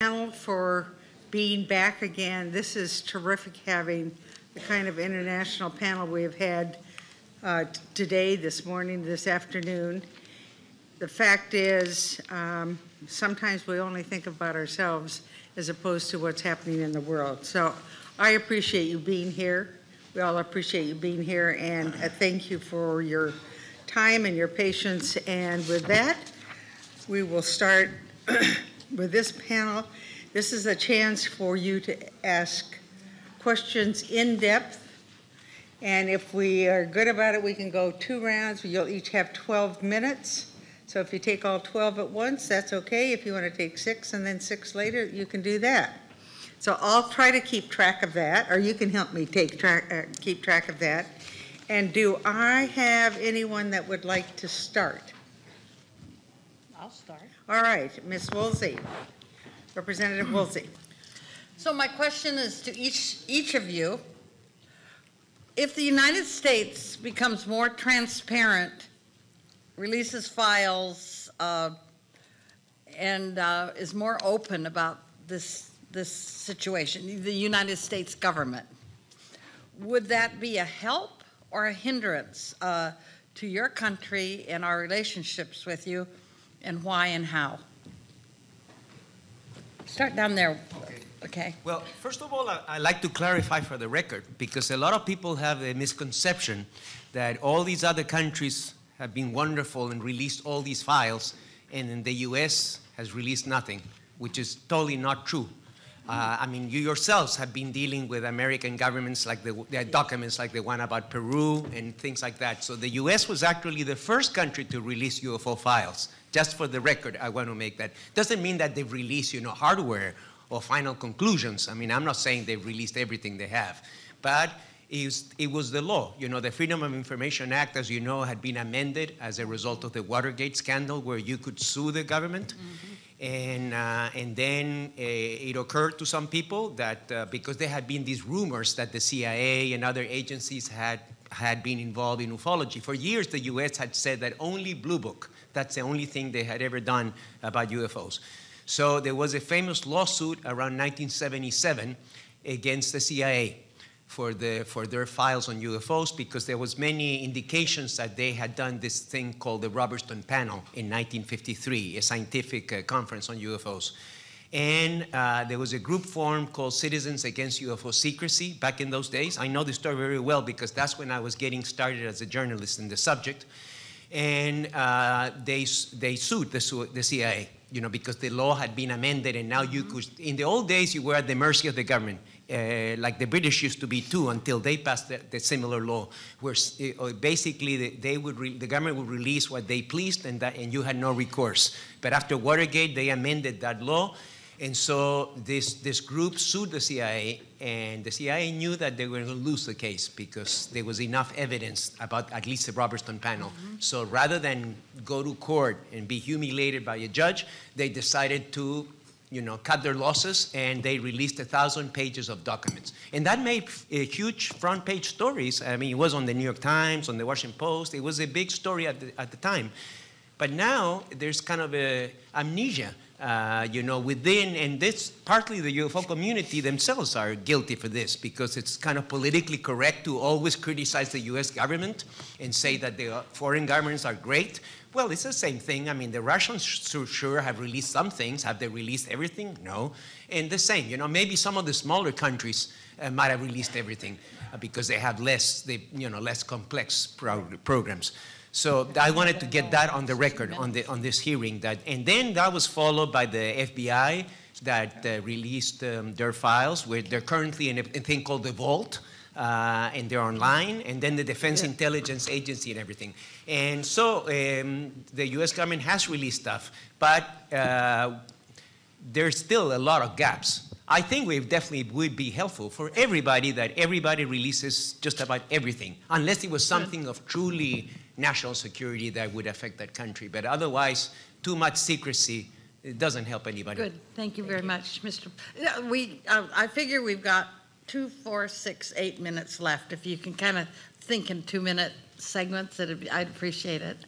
Panel for being back again. This is terrific having the kind of international panel we have had today, this morning, this afternoon. The fact is, sometimes we only think about ourselves as opposed to what's happening in the world. So I appreciate you being here. We all appreciate you being here, and thank you for your time and your patience. And with that, we will start with this panel. This is a chance for you to ask questions in depth. And if we are good about it, we can go 2 rounds. You'll each have 12 minutes. So if you take all 12 at once, that's okay. If you want to take 6 and then 6 later, you can do that. So I'll try to keep track of that, or you can help me keep track of that. And do I have anyone that would like to start? I'll start. All right, Ms. Woolsey, Representative Woolsey. So my question is to each of you. If the United States becomes more transparent, releases files, and is more open about this situation, the United States government, would that be a help or a hindrance to your country and our relationships with you, and why and how? Start down there. Okay. Well, first of all, I'd like to clarify for the record, because a lot of people have a misconception that all these other countries have been wonderful and released all these files, and then the U.S. has released nothing, which is totally not true. I mean, you yourselves have been dealing with American governments, like the documents like the one about Peru and things like that. So the U.S. was actually the first country to release UFO files. Just for the record, I want to make that. Doesn't mean that they've released, hardware or final conclusions. I mean, I'm not saying they've released everything they have, but it was the law. The Freedom of Information Act, as you know, had been amended as a result of the Watergate scandal, where you could sue the government. Mm-hmm. And then it occurred to some people that because there had been these rumors that the CIA and other agencies had been involved in ufology. For years, the U.S. had said that only Blue Book, that's the only thing they had ever done about UFOs. So there was a famous lawsuit around 1977 against the CIA for their files on UFOs, because there was many indications that they had done this thing called the Robertson Panel in 1953, a scientific conference on UFOs. And there was a group formed called Citizens Against UFO Secrecy back in those days. I know the story very well because that's when I was getting started as a journalist in the subject. And they sued the CIA, because the law had been amended, and now you could, in the old days, you were at the mercy of the government. Like the British used to be too, until they passed the similar law, where basically the government would release what they pleased, and you had no recourse. But after Watergate, they amended that law, and so this group sued the CIA, and the CIA knew that they were going to lose the case because there was enough evidence about at least the Robertson Panel. Mm-hmm. So rather than go to court and be humiliated by a judge, they decided to cut their losses, and they released 1,000 pages of documents. And that made huge front page stories. I mean, it was on the New York Times, on the Washington Post. It was a big story at the time. But now there's kind of a amnesia, within, and this, partly the UFO community themselves are guilty for this, because it's kind of politically correct to always criticize the US government and say that the foreign governments are great. Well, it's the same thing. I mean, the Russians sure have released some things. Have they released everything? No. And the same, maybe some of the smaller countries might have released everything because they have less complex programs. So I wanted to get that on the record on this hearing. And then that was followed by the FBI that released their files. They're currently in a thing called the Vault. And they're online, and then the Defense Intelligence Agency and everything. And so the U.S. government has released stuff, but there's still a lot of gaps. I think we definitely would be helpful for everybody that everybody releases just about everything, unless it was something of truly national security that would affect that country. But otherwise, too much secrecy, it doesn't help anybody. Good. Thank you very much, Mr. I figure we've got 2, 4, 6, 8 minutes left. If you can kind of think in 2-minute segments, I'd appreciate it.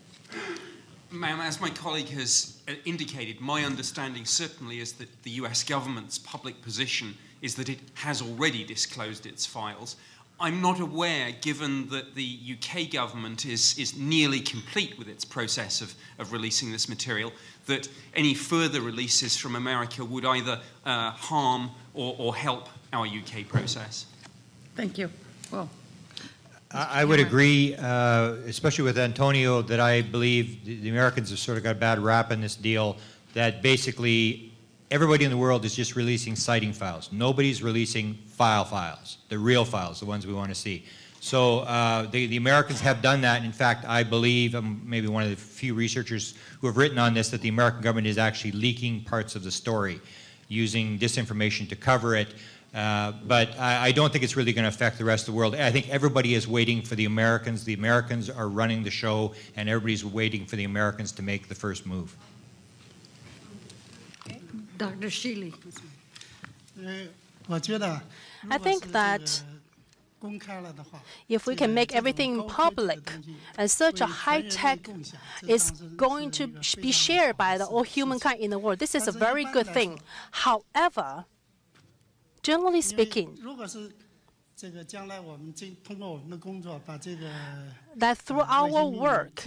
Ma'am, as my colleague has indicated, my understanding certainly is that the US government's public position is that it has already disclosed its files. I'm not aware, given that the UK government is nearly complete with its process of releasing this material, that any further releases from America would either harm or help our UK process. Thank you. Well, I would agree, especially with Antonio, that I believe the Americans have sort of got a bad rap in this deal, that basically everybody in the world is just releasing sighting files. Nobody's releasing files, the real files, the ones we want to see. So the Americans have done that. In fact, I believe, I'm maybe one of the few researchers who have written on this, that the American government is actually leaking parts of the story, using disinformation to cover it. But I don't think it's really going to affect the rest of the world. I think everybody is waiting for the Americans. The Americans are running the show, and everybody's waiting for the Americans to make the first move. Dr. Shealy. I think that if we can make everything public and such a high-tech is going to be shared by all humankind in the world, this is a very good thing. However, generally speaking, that through our work,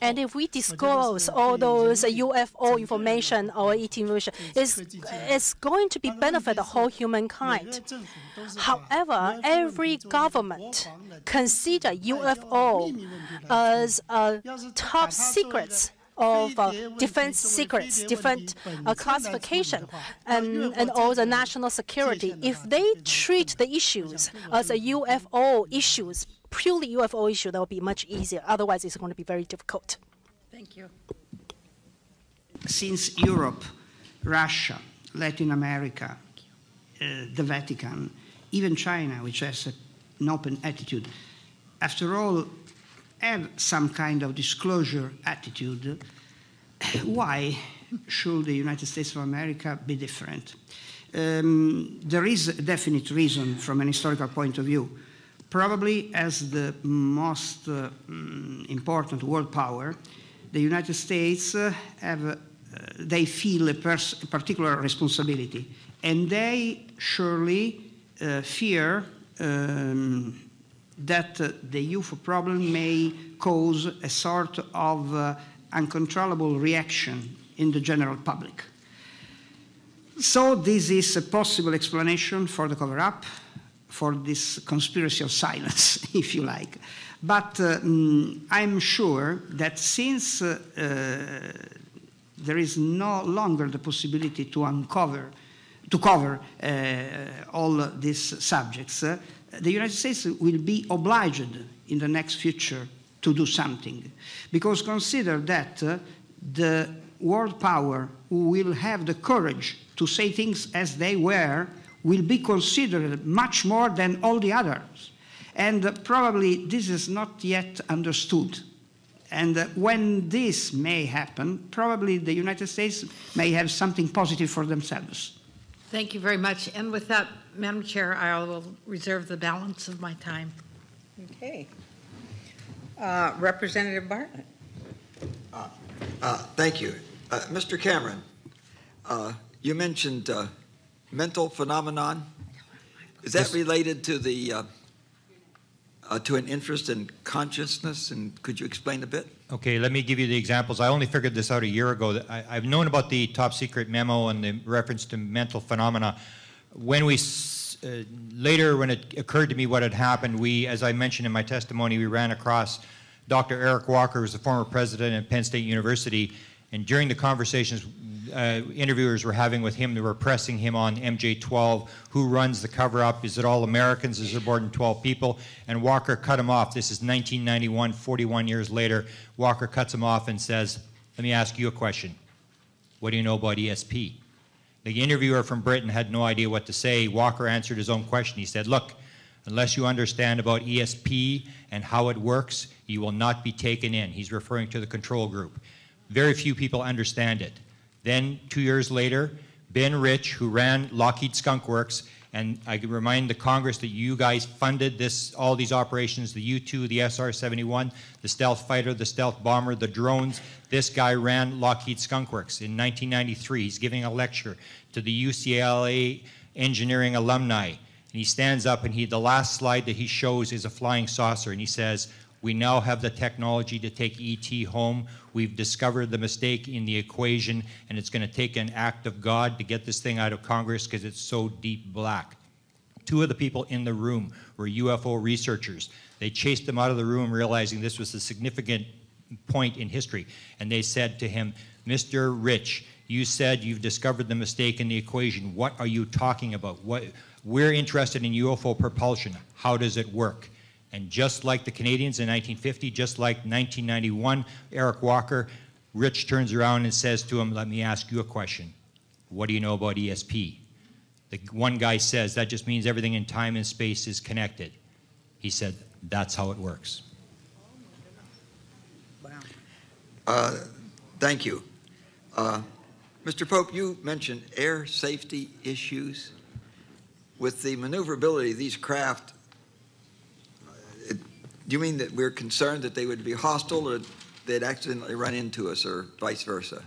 and if we disclose all those UFO information or ET information, it's going to be benefit the whole humankind. However, every government consider UFO as top secrets of defense secrets, different classification, and all the national security. If they treat the issues as a UFO issues, purely UFO issue, that will be much easier. Otherwise, it's going to be very difficult. Thank you. Since Europe, Russia, Latin America, the Vatican, even China, which has an open attitude, after all, have some kind of disclosure attitude, why should the United States of America be different? There is a definite reason from an historical point of view. Probably as the most important world power, the United States they feel a particular responsibility, and they surely fear that the UFO problem may cause a sort of uncontrollable reaction in the general public. So this is a possible explanation for the cover-up, for this conspiracy of silence, if you like. But I'm sure that since there is no longer the possibility to cover all these subjects, the United States will be obliged in the next future to do something. Because consider that the world power who will have the courage to say things as they were will be considered much more than all the others. And probably this is not yet understood. And when this may happen, probably the United States may have something positive for themselves. Thank you very much. And with that, Madam Chair, I will reserve the balance of my time. Okay. Representative Bartlett. Thank you. Mr. Cameron, you mentioned mental phenomenon. Is that related to the to an interest in consciousness, and could you explain a bit? Okay, let me give you the examples. I only figured this out a year ago. I've known about the top secret memo and the reference to mental phenomena. When we later, when it occurred to me what had happened, we, as I mentioned in my testimony, we ran across Dr. Eric Walker, who was the former president at Penn State University, and during the conversations interviewers were having with him, they were pressing him on MJ-12, who runs the cover-up, is it all Americans, is there more than 12 people? And Walker cut him off. This is 1991, 41 years later. Walker cuts him off and says, let me ask you a question. What do you know about ESP? The interviewer from Britain had no idea what to say. Walker answered his own question. He said, look, unless you understand about ESP and how it works, you will not be taken in. He's referring to the control group. Very few people understand it. Then 2 years later, Ben Rich, who ran Lockheed Skunk Works, And I can remind the Congress that you guys funded all these operations, the U-2, the SR-71, the stealth fighter, the stealth bomber, the drones. This guy ran Lockheed Skunk Works in 1993. He's giving a lecture to the UCLA engineering alumni. And he stands up and the last slide that he shows is a flying saucer. And he says, we now have the technology to take ET home. We've discovered the mistake in the equation, and it's going to take an act of God to get this thing out of Congress because it's so deep black. Two of the people in the room were UFO researchers. They chased him out of the room, realizing this was a significant point in history. And they said to him, Mr. Rich, you said you've discovered the mistake in the equation. What are you talking about? We're interested in UFO propulsion. How does it work? And just like the Canadians in 1950, just like 1991, Eric Walker, Rich turns around and says to him, let me ask you a question. What do you know about ESP? The one guy says, that just means everything in time and space is connected. He said, that's how it works. Wow. Thank you. Mr. Pope, you mentioned air safety issues. With the maneuverability of these craft, do you mean that we're concerned that they would be hostile or they'd accidentally run into us or vice versa?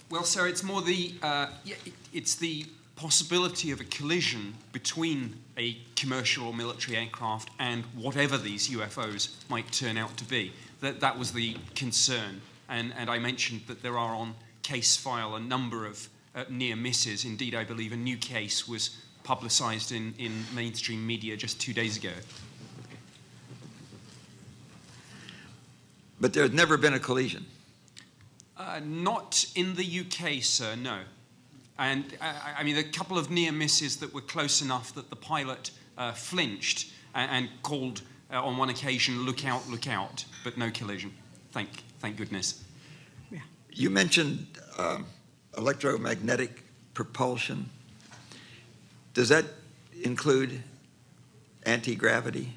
Well, sir, it's more it's the possibility of a collision between a commercial or military aircraft and whatever these UFOs might turn out to be. That was the concern. And I mentioned that there are on case file a number of near misses. Indeed, I believe a new case was publicized in mainstream media just 2 days ago. But there's never been a collision? Not in the UK, sir, no. And I mean, a couple of near misses that were close enough that the pilot flinched and called on one occasion, look out, but no collision. Thank goodness. Yeah. You mentioned electromagnetic propulsion. Does that include anti-gravity?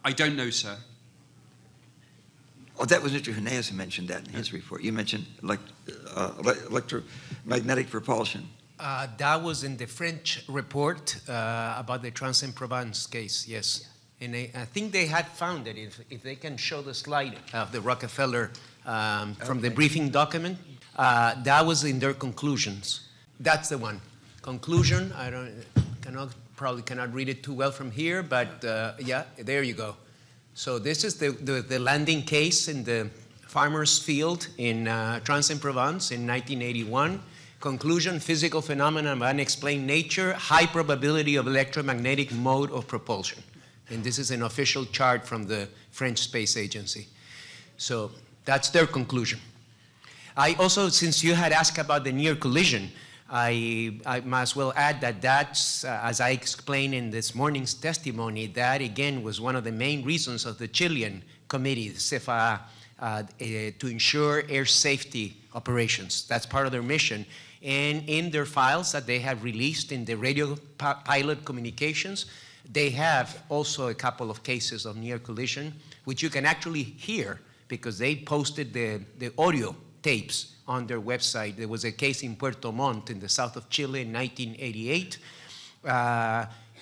I don't know, sir. Oh, that was Mr. Huneeus who mentioned that in his report. You mentioned electromagnetic propulsion. That was in the French report about the Trans-en-Provence case, yes. And I think they had found it, if they can show the slide of the Rockefeller from the briefing document, that was in their conclusions. That's the one. Conclusion, probably cannot read it too well from here, but yeah, there you go. So this is the landing case in the farmer's field in Trans-en-Provence in 1981. Conclusion, physical phenomena of unexplained nature, high probability of electromagnetic mode of propulsion. And this is an official chart from the French Space Agency. So that's their conclusion. I also, since you had asked about the near collision, I might as well add that that's, as I explained in this morning's testimony, that again was one of the main reasons of the Chilean committee, the CFA, to ensure air safety operations. That's part of their mission. And in their files that they have released in the radio pilot communications, they have also a couple of cases of near collision, which you can actually hear because they posted the audio tapes on their website. There was a case in Puerto Montt in the south of Chile in 1988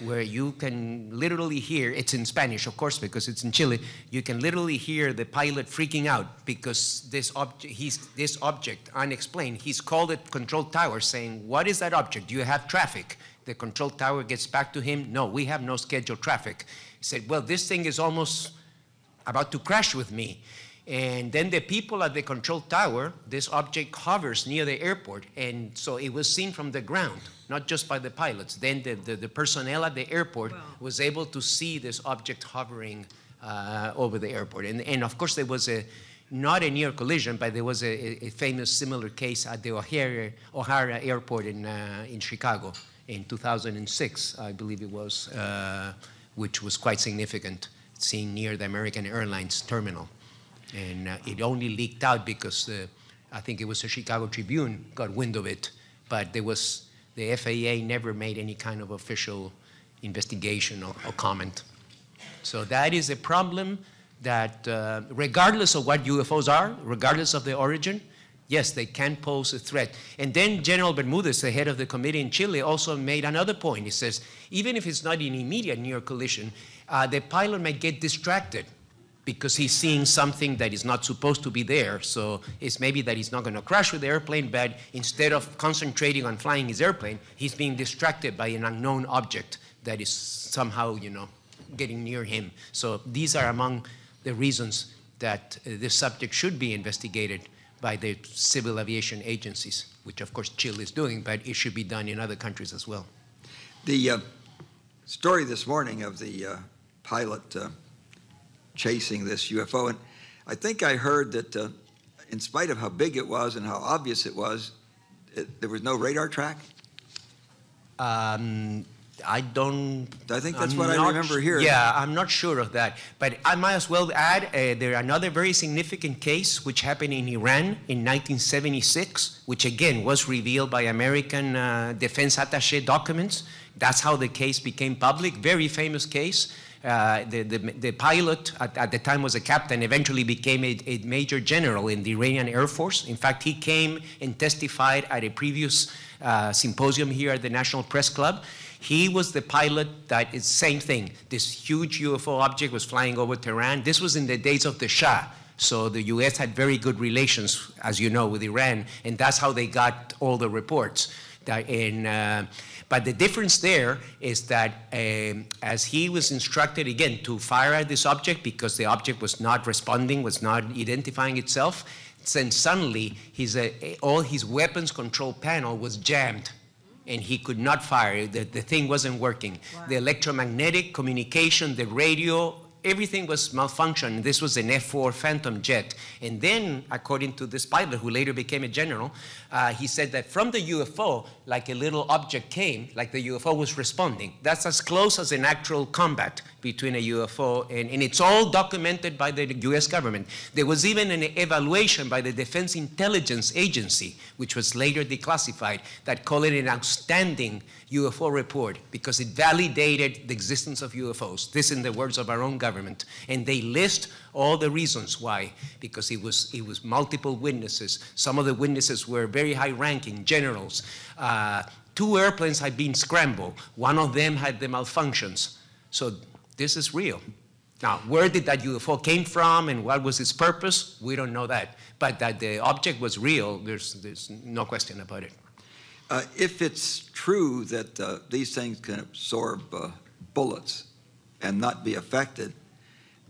where you can literally hear, it's in Spanish, of course, because it's in Chile, you can literally hear the pilot freaking out because this object, unexplained, he's called it control tower saying, what is that object? Do you have traffic? The control tower gets back to him, no, we have no scheduled traffic. He said, well, this thing is almost about to crash with me. And then the people at the control tower, this object hovers near the airport, and so it was seen from the ground, not just by the pilots. Then the personnel at the airport was able to see this object hovering over the airport. And of course, there was not a near collision, but there was a famous similar case at the O'Hare Airport in Chicago in 2006, I believe it was, which was quite significant, seen near the American Airlines terminal. And it only leaked out because I think it was the Chicago Tribune got wind of it, but there was, the FAA never made any kind of official investigation or comment. So that is a problem that regardless of what UFOs are, regardless of their origin, Yes, they can pose a threat. And then General Bermudez, the head of the committee in Chile, also made another point. He says, even if it's not an immediate near collision, the pilot might get distracted because he's seeing something that is not supposed to be there. So it's maybe that he's not going to crash with the airplane, but instead of concentrating on flying his airplane, he's being distracted by an unknown object that is somehow, getting near him. So these are among the reasons that this subject should be investigated by the civil aviation agencies, which of course Chile is doing, but it should be done in other countries as well. The story this morning of the pilot chasing this UFO, and I think I heard that in spite of how big it was and how obvious it was, there was no radar track? I think that's what I remember hearing. Yeah, I'm not sure of that. But I might as well add, there another very significant case which happened in Iran in 1976, which again was revealed by American defense attaché documents. That's how the case became public. Very famous case. The pilot at the time was a captain, eventually became a major general in the Iranian Air Force. In fact, he came and testified at a previous symposium here at the National Press Club. He was the pilot that is same thing. This huge UFO object was flying over Tehran. This was in the days of the Shah. So the US had very good relations, as you know, with Iran, and that's how they got all the reports. But the difference there is that as he was instructed, again, to fire at this object because the object was not responding, was not identifying itself, then suddenly all his weapons control panel was jammed and he could not fire. The thing wasn't working. Wow. The electromagnetic communication, the radio, everything was malfunctioning. This was an F-4 Phantom jet. And then, according to this pilot, who later became a general, he said that from the UFO, like a little object came, like the UFO was responding. That's as close as an actual combat between a UFO, and it's all documented by the US government. There was even an evaluation by the Defense Intelligence Agency, which was later declassified, that called it an outstanding UFO report because it validated the existence of UFOs. This in the words of our own government. And they list all the reasons why, because it was multiple witnesses. Some of the witnesses were very high-ranking generals. 2 airplanes had been scrambled. One of them had the malfunctions. So this is real. Now, where did that UFO came from and what was its purpose? We don't know that. But that the object was real, there's no question about it. If it's true that these things can absorb bullets and not be affected,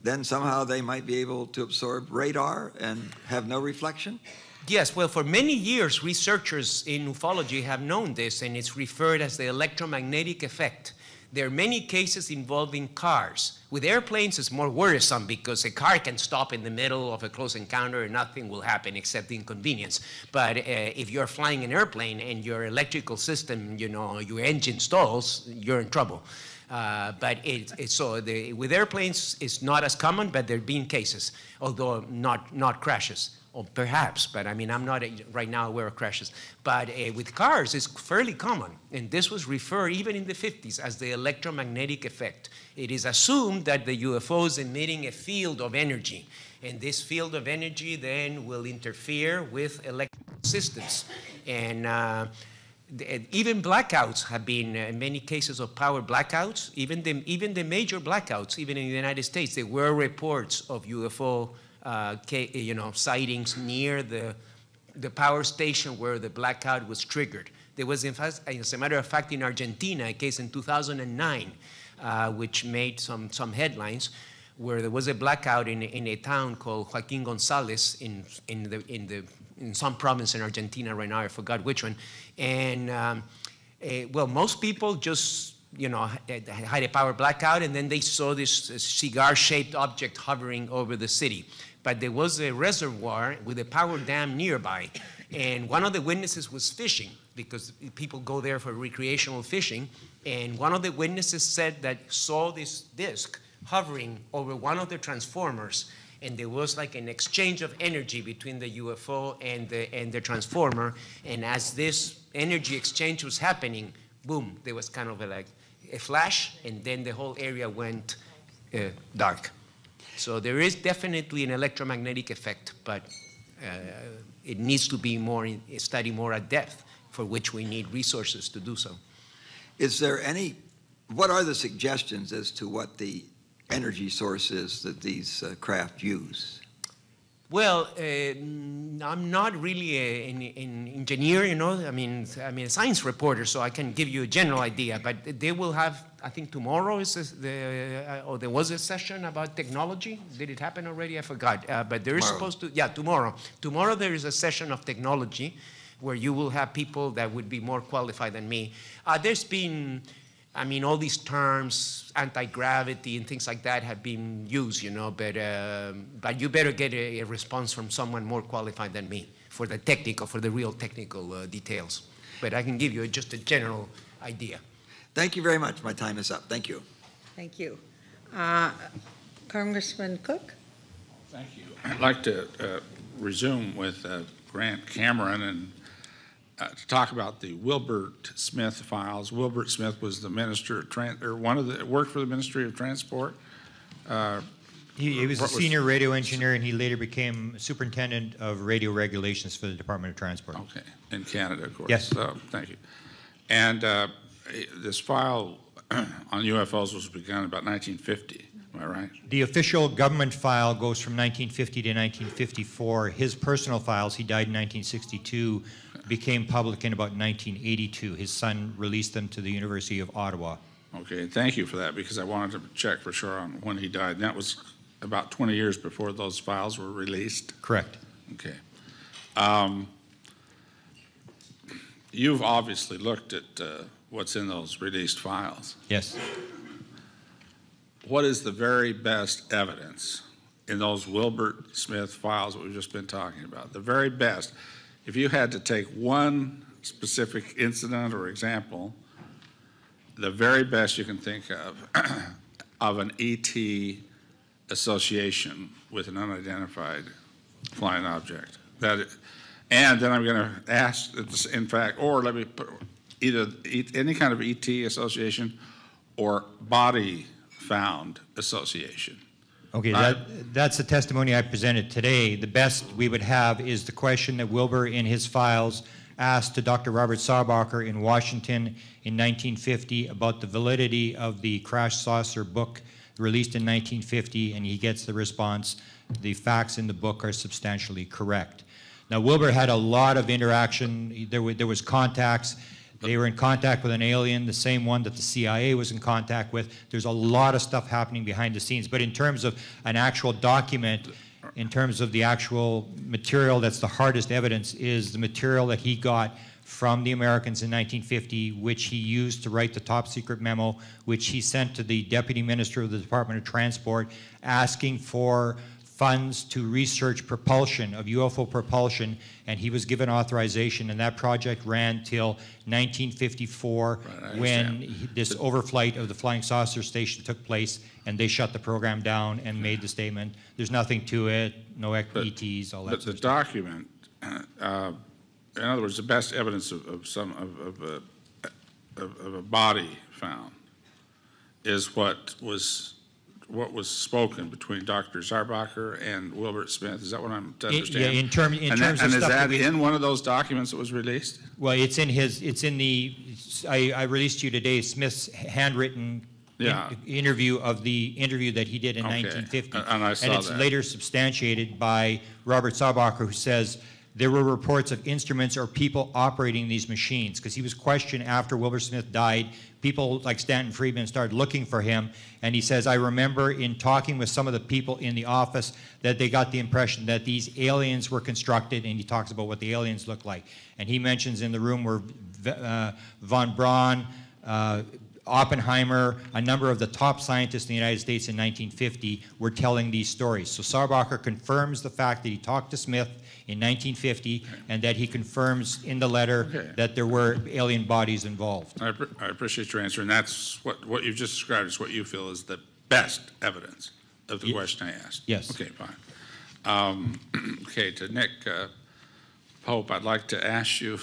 then somehow they might be able to absorb radar and have no reflection? Yes, well, for many years, researchers in ufology have known this, and it's referred as the electromagnetic effect. There are many cases involving cars. With airplanes, it's more worrisome because a car can stop in the middle of a close encounter and nothing will happen except inconvenience. But if you're flying an airplane and your electrical system, your engine stalls, you're in trouble. But with airplanes, it's not as common, but there have been cases, although not crashes. Or perhaps, but I mean, I'm not right now aware of crashes. But with cars, it's fairly common. And this was referred even in the 50s as the electromagnetic effect. It is assumed that the UFO is emitting a field of energy. And this field of energy then will interfere with electrical systems. And even blackouts have been, in many cases of power blackouts, even the major blackouts, even in the United States, there were reports of UFO sightings near the power station where the blackout was triggered. There was, in fact, as a matter of fact, in Argentina, a case in 2009, which made some headlines, where there was a blackout in a town called Joaquin Gonzalez in some province in Argentina right now. I forgot which one. And well, most people just had a power blackout, and then they saw this cigar-shaped object hovering over the city. But there was a reservoir with a power dam nearby, and one of the witnesses was fishing, because people go there for recreational fishing, and one of the witnesses said that saw this disc hovering over one of the transformers, and there was like an exchange of energy between the UFO and the transformer, and as this energy exchange was happening, boom, there was kind of a flash, and then the whole area went dark. So there is definitely an electromagnetic effect, but it needs to be studied more at depth, for which we need resources to do so. Is there what are the suggestions as to what the energy source is that these craft use? Well, I'm not really an engineer, you know. I mean, a science reporter, so I can give you a general idea. But they will have, I think tomorrow or there was a session about technology. Did it happen already? I forgot. But there is supposed to, tomorrow. Tomorrow there is a session of technology where you will have people that would be more qualified than me. There's been, I mean, all these terms, anti-gravity and things like that have been used, you know, but you better get a response from someone more qualified than me for the real technical details. But I can give you just a general idea. Thank you very much. My time is up. Thank you. Thank you. Congressman Cook? Thank you. I'd like to resume with Grant Cameron and to talk about the Wilbert Smith files. Wilbert Smith was the minister of worked for the Ministry of Transport. He was a senior radio engineer, and he later became superintendent of radio regulations for the Department of Transport. Okay, in Canada, of course. Yes. Thank you. And this file on UFOs was begun about 1950. Am I right? The official government file goes from 1950 to 1954. His personal files, he died in 1962, became public in about 1982. His son released them to the University of Ottawa. Okay, thank you for that, because I wanted to check for sure on when he died. And that was about 20 years before those files were released? Correct. Okay. You've obviously looked at what's in those released files. Yes. What is the very best evidence in those Wilbert Smith files that we've just been talking about? The very best. If you had to take one specific incident or example, the very best you can think of an ET association with an unidentified flying object. And then I'm going to ask, in fact, or let me put either any kind of ET association or body found association. Okay, that's the testimony I presented today. The best we would have is the question that Wilbur in his files asked to Dr. Robert Saubacher in Washington in 1950 about the validity of the crash saucer book released in 1950, and he gets the response, the facts in the book are substantially correct. Now, Wilbur had a lot of interaction. There was contacts. They were in contact with an alien, the same one that the CIA was in contact with. There's a lot of stuff happening behind the scenes. But in terms of an actual document, in terms of the actual material that's the hardest evidence, is the material that he got from the Americans in 1950, which he used to write the top secret memo, which he sent to the Deputy Minister of the Department of Transport, asking for funds to research propulsion, of UFO propulsion, and he was given authorization, and that project ran till 1954 when this overflight of the flying saucer station took place, and they shut the program down and made the statement, there's nothing to it, no ETs, all that. But the document, in other words, the best evidence of a body found is what was spoken between Dr. Saubacher and Wilbert Smith. Is that what I'm to understand? Yeah, in terms of stuff. And is that in one of those documents that was released? Well, it's in the, I released to you today Smith's handwritten interview of the interview that he did in 1950. And I saw that. And it's later substantiated by Robert Saubacher, who says there were reports of instruments or people operating these machines, because he was questioned after Wilbur Smith died. People like Stanton Friedman started looking for him, and he says, I remember in talking with some of the people in the office that they got the impression that these aliens were constructed, and he talks about what the aliens look like. And he mentions in the room were von Braun, Oppenheimer, a number of the top scientists in the United States in 1950 were telling these stories. So Saubacher confirms the fact that he talked to Smith in 1950, and that he confirms in the letter that there were alien bodies involved. I appreciate your answer, and that's what you've just described is what you feel is the best evidence of the question I asked. Yes. Okay, fine. Okay, to Nick Pope, I'd like to ask you,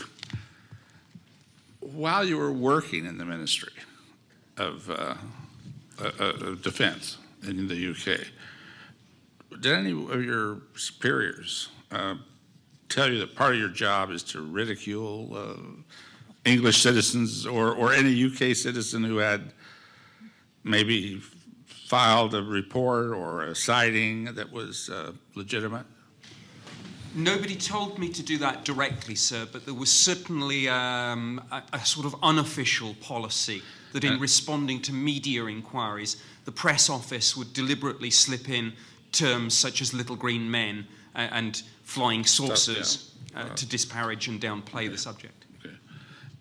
while you were working in the Ministry of Defense in the UK, did any of your superiors tell you that part of your job is to ridicule English citizens or any UK citizen who had maybe filed a report or a sighting that was legitimate? Nobody told me to do that directly, sir, but there was certainly a sort of unofficial policy that in responding to media inquiries, the press office would deliberately slip in terms such as little green men and flying saucers to disparage and downplay the subject. Okay.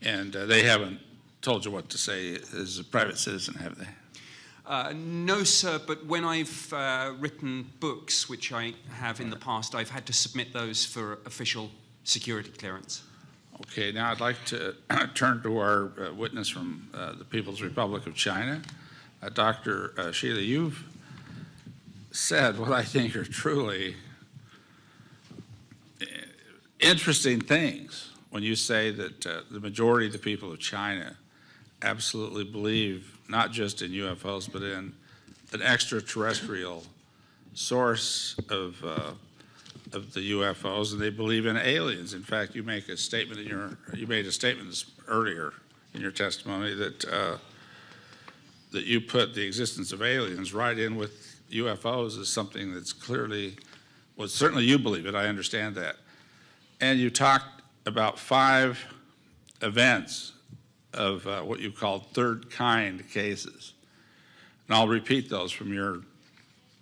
And they haven't told you what to say as a private citizen, have they? No, sir, but when I've written books, which I have in the past, I've had to submit those for official security clearance. Okay, now I'd like to turn to our witness from the People's Republic of China. Dr. Sheila, you've said what I think are truly interesting things when you say that the majority of the people of China absolutely believe not just in UFOs, but in an extraterrestrial source of the UFOs, and they believe in aliens. In fact, you make a statement you made a statement earlier in your testimony that that you put the existence of aliens right in with UFOs as something that's clearly, well, certainly you believe it. I understand that, and you talked about 5 events of what you called third kind cases. And I'll repeat those from your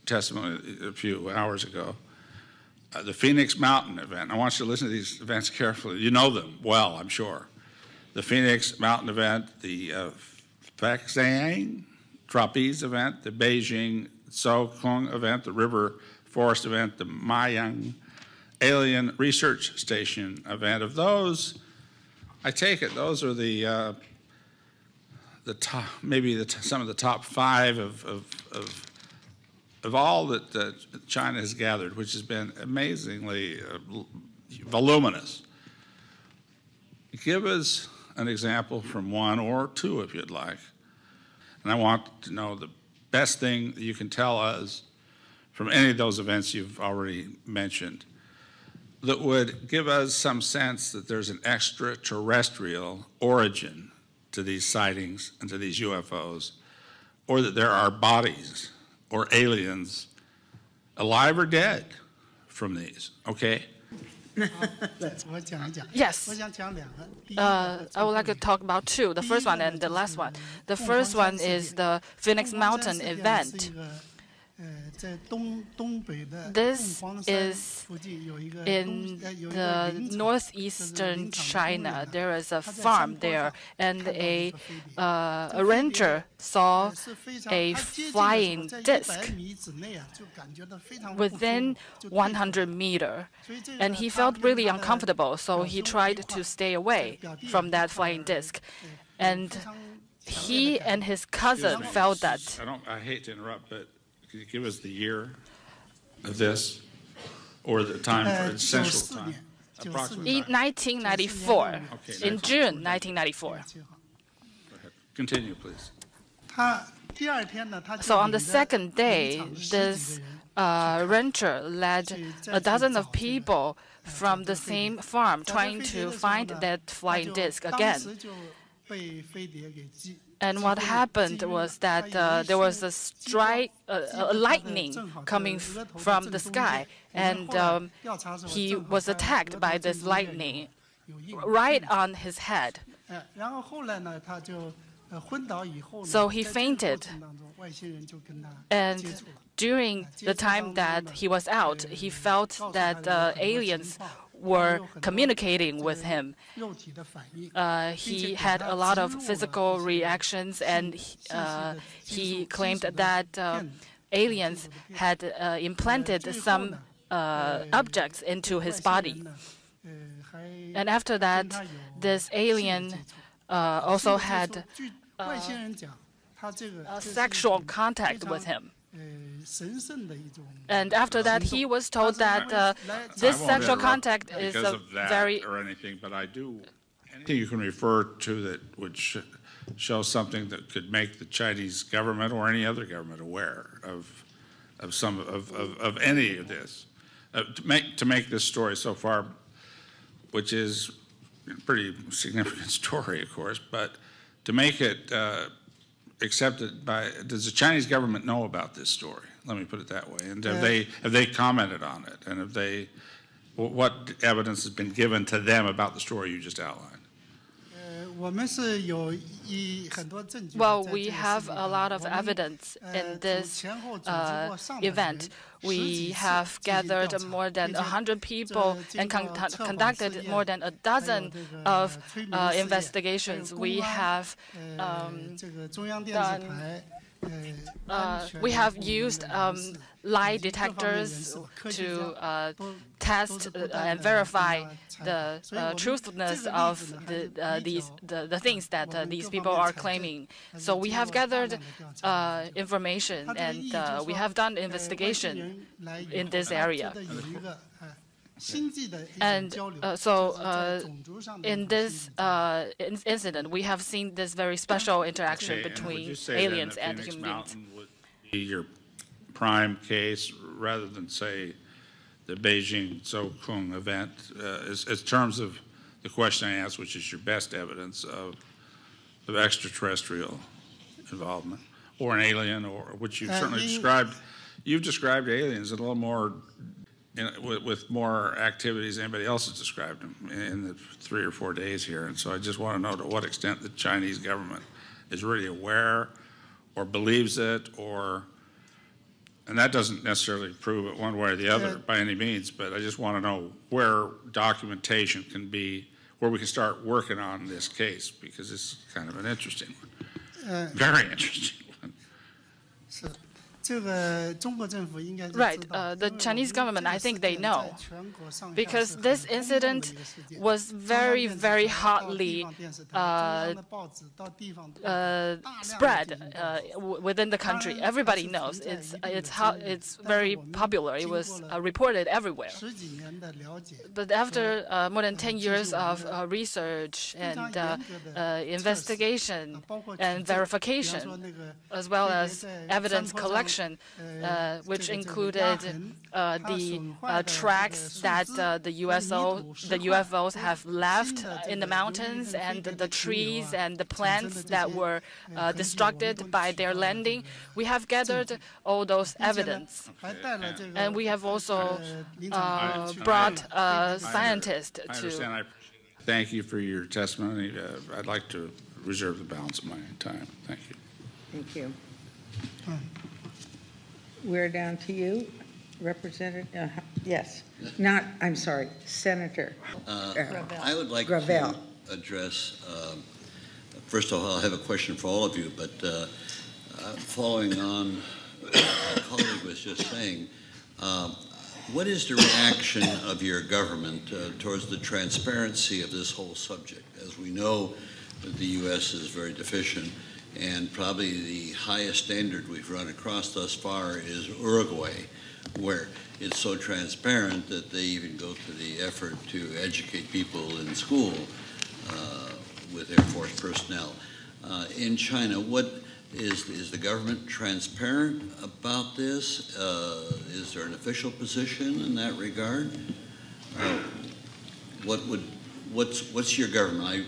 testimony a few hours ago. The Phoenix Mountain event. I want you to listen to these events carefully. You know them well, I'm sure. The Phoenix Mountain event, the Faxang Trapeze event, the Beijing Sokong event, the River Forest event, the Mayang Alien Research Station event. Of those, I take it those are the top, maybe some of the top 5 of all that China has gathered, which has been amazingly voluminous. Give us an example from 1 or 2, if you'd like. And I want to know the best thing that you can tell us from any of those events you've already mentioned that would give us some sense that there's an extraterrestrial origin to these sightings and to these UFOs, or that there are bodies or aliens, alive or dead, from these, okay? Yes. I would like to talk about 2, the first one and the last one. The first one is the Phoenix Mountain event. This is in the northeastern China. There is a farm there, and a ranger saw a flying disc within 100 meters, and he felt really uncomfortable, so he tried to stay away from that flying disc. And he and his cousin felt that. I hate to interrupt, but could you give us the year of this, or the time for its central time? In 1994, in June 1994. Go ahead. Continue, please. So on the second day, this rancher led a dozen of people from the same farm trying to find that flying disc again. And what happened was that there was a lightning coming from the sky, and he was attacked by this lightning right on his head. So he fainted, and during the time that he was out, he felt that aliens were communicating with him. He had a lot of physical reactions, and he claimed that aliens had implanted some objects into his body. And after that, this alien also had sexual contact with him. And after that, he was told that this sexual contact is very... or anything, but I do... Anything you can refer to that would show something that could make the Chinese government or any other government aware of any of this, to make this story so far which is a pretty significant story, of course, but to make it accepted by, does the Chinese government know about this story? Let me put it that way. And have they commented on it? And have they, what evidence has been given to them about the story you just outlined? Well, we have a lot of evidence in this event. We have gathered more than 100 people and conducted more than a dozen of investigations. We have used lie detectors to test and verify the truthfulness of the things that these people are claiming. So we have gathered information and we have done investigation in this area. And in this incident, we have seen this very special interaction between aliens and human beings. Would be your prime case, rather than say the Beijing Zhou event, as terms of the question I asked, which is your best evidence of extraterrestrial involvement, or an alien, or which you've certainly described. You've described aliens a little more. With more activities than anybody else has described them in the 3 or 4 days here. And so I just want to know to what extent the Chinese government is really aware or believes it, and that doesn't necessarily prove it one way or the other by any means, but I just want to know where documentation can be, where we can start working on this case, because it's kind of an interesting one, very interesting one. Right. The Chinese government, I think they know, because this incident was very, very hotly spread within the country. Everybody knows. It's very popular. It was reported everywhere. But after more than 10 years of research and investigation and verification, as well as evidence collection, which included the tracks that the UFOs have left in the mountains, and the trees and the plants that were destructed by their landing. We have gathered all those evidence. And we have also brought scientists to... I understand. Thank you for your testimony. I'd like to reserve the balance of my time. Thank you. Thank you. We're down to you, Representative. Yes, I'm sorry, Senator. I would like to address, first of all, I have a question for all of you, but following on what my colleague was just saying, what is the reaction of your government towards the transparency of this whole subject? As we know, that the U.S. is very deficient, and probably the highest standard we've run across thus far is Uruguay, where it's so transparent that they even go to the effort to educate people in school with Air Force personnel. In China, what is the government transparent about this? Is there an official position in that regard? What's your government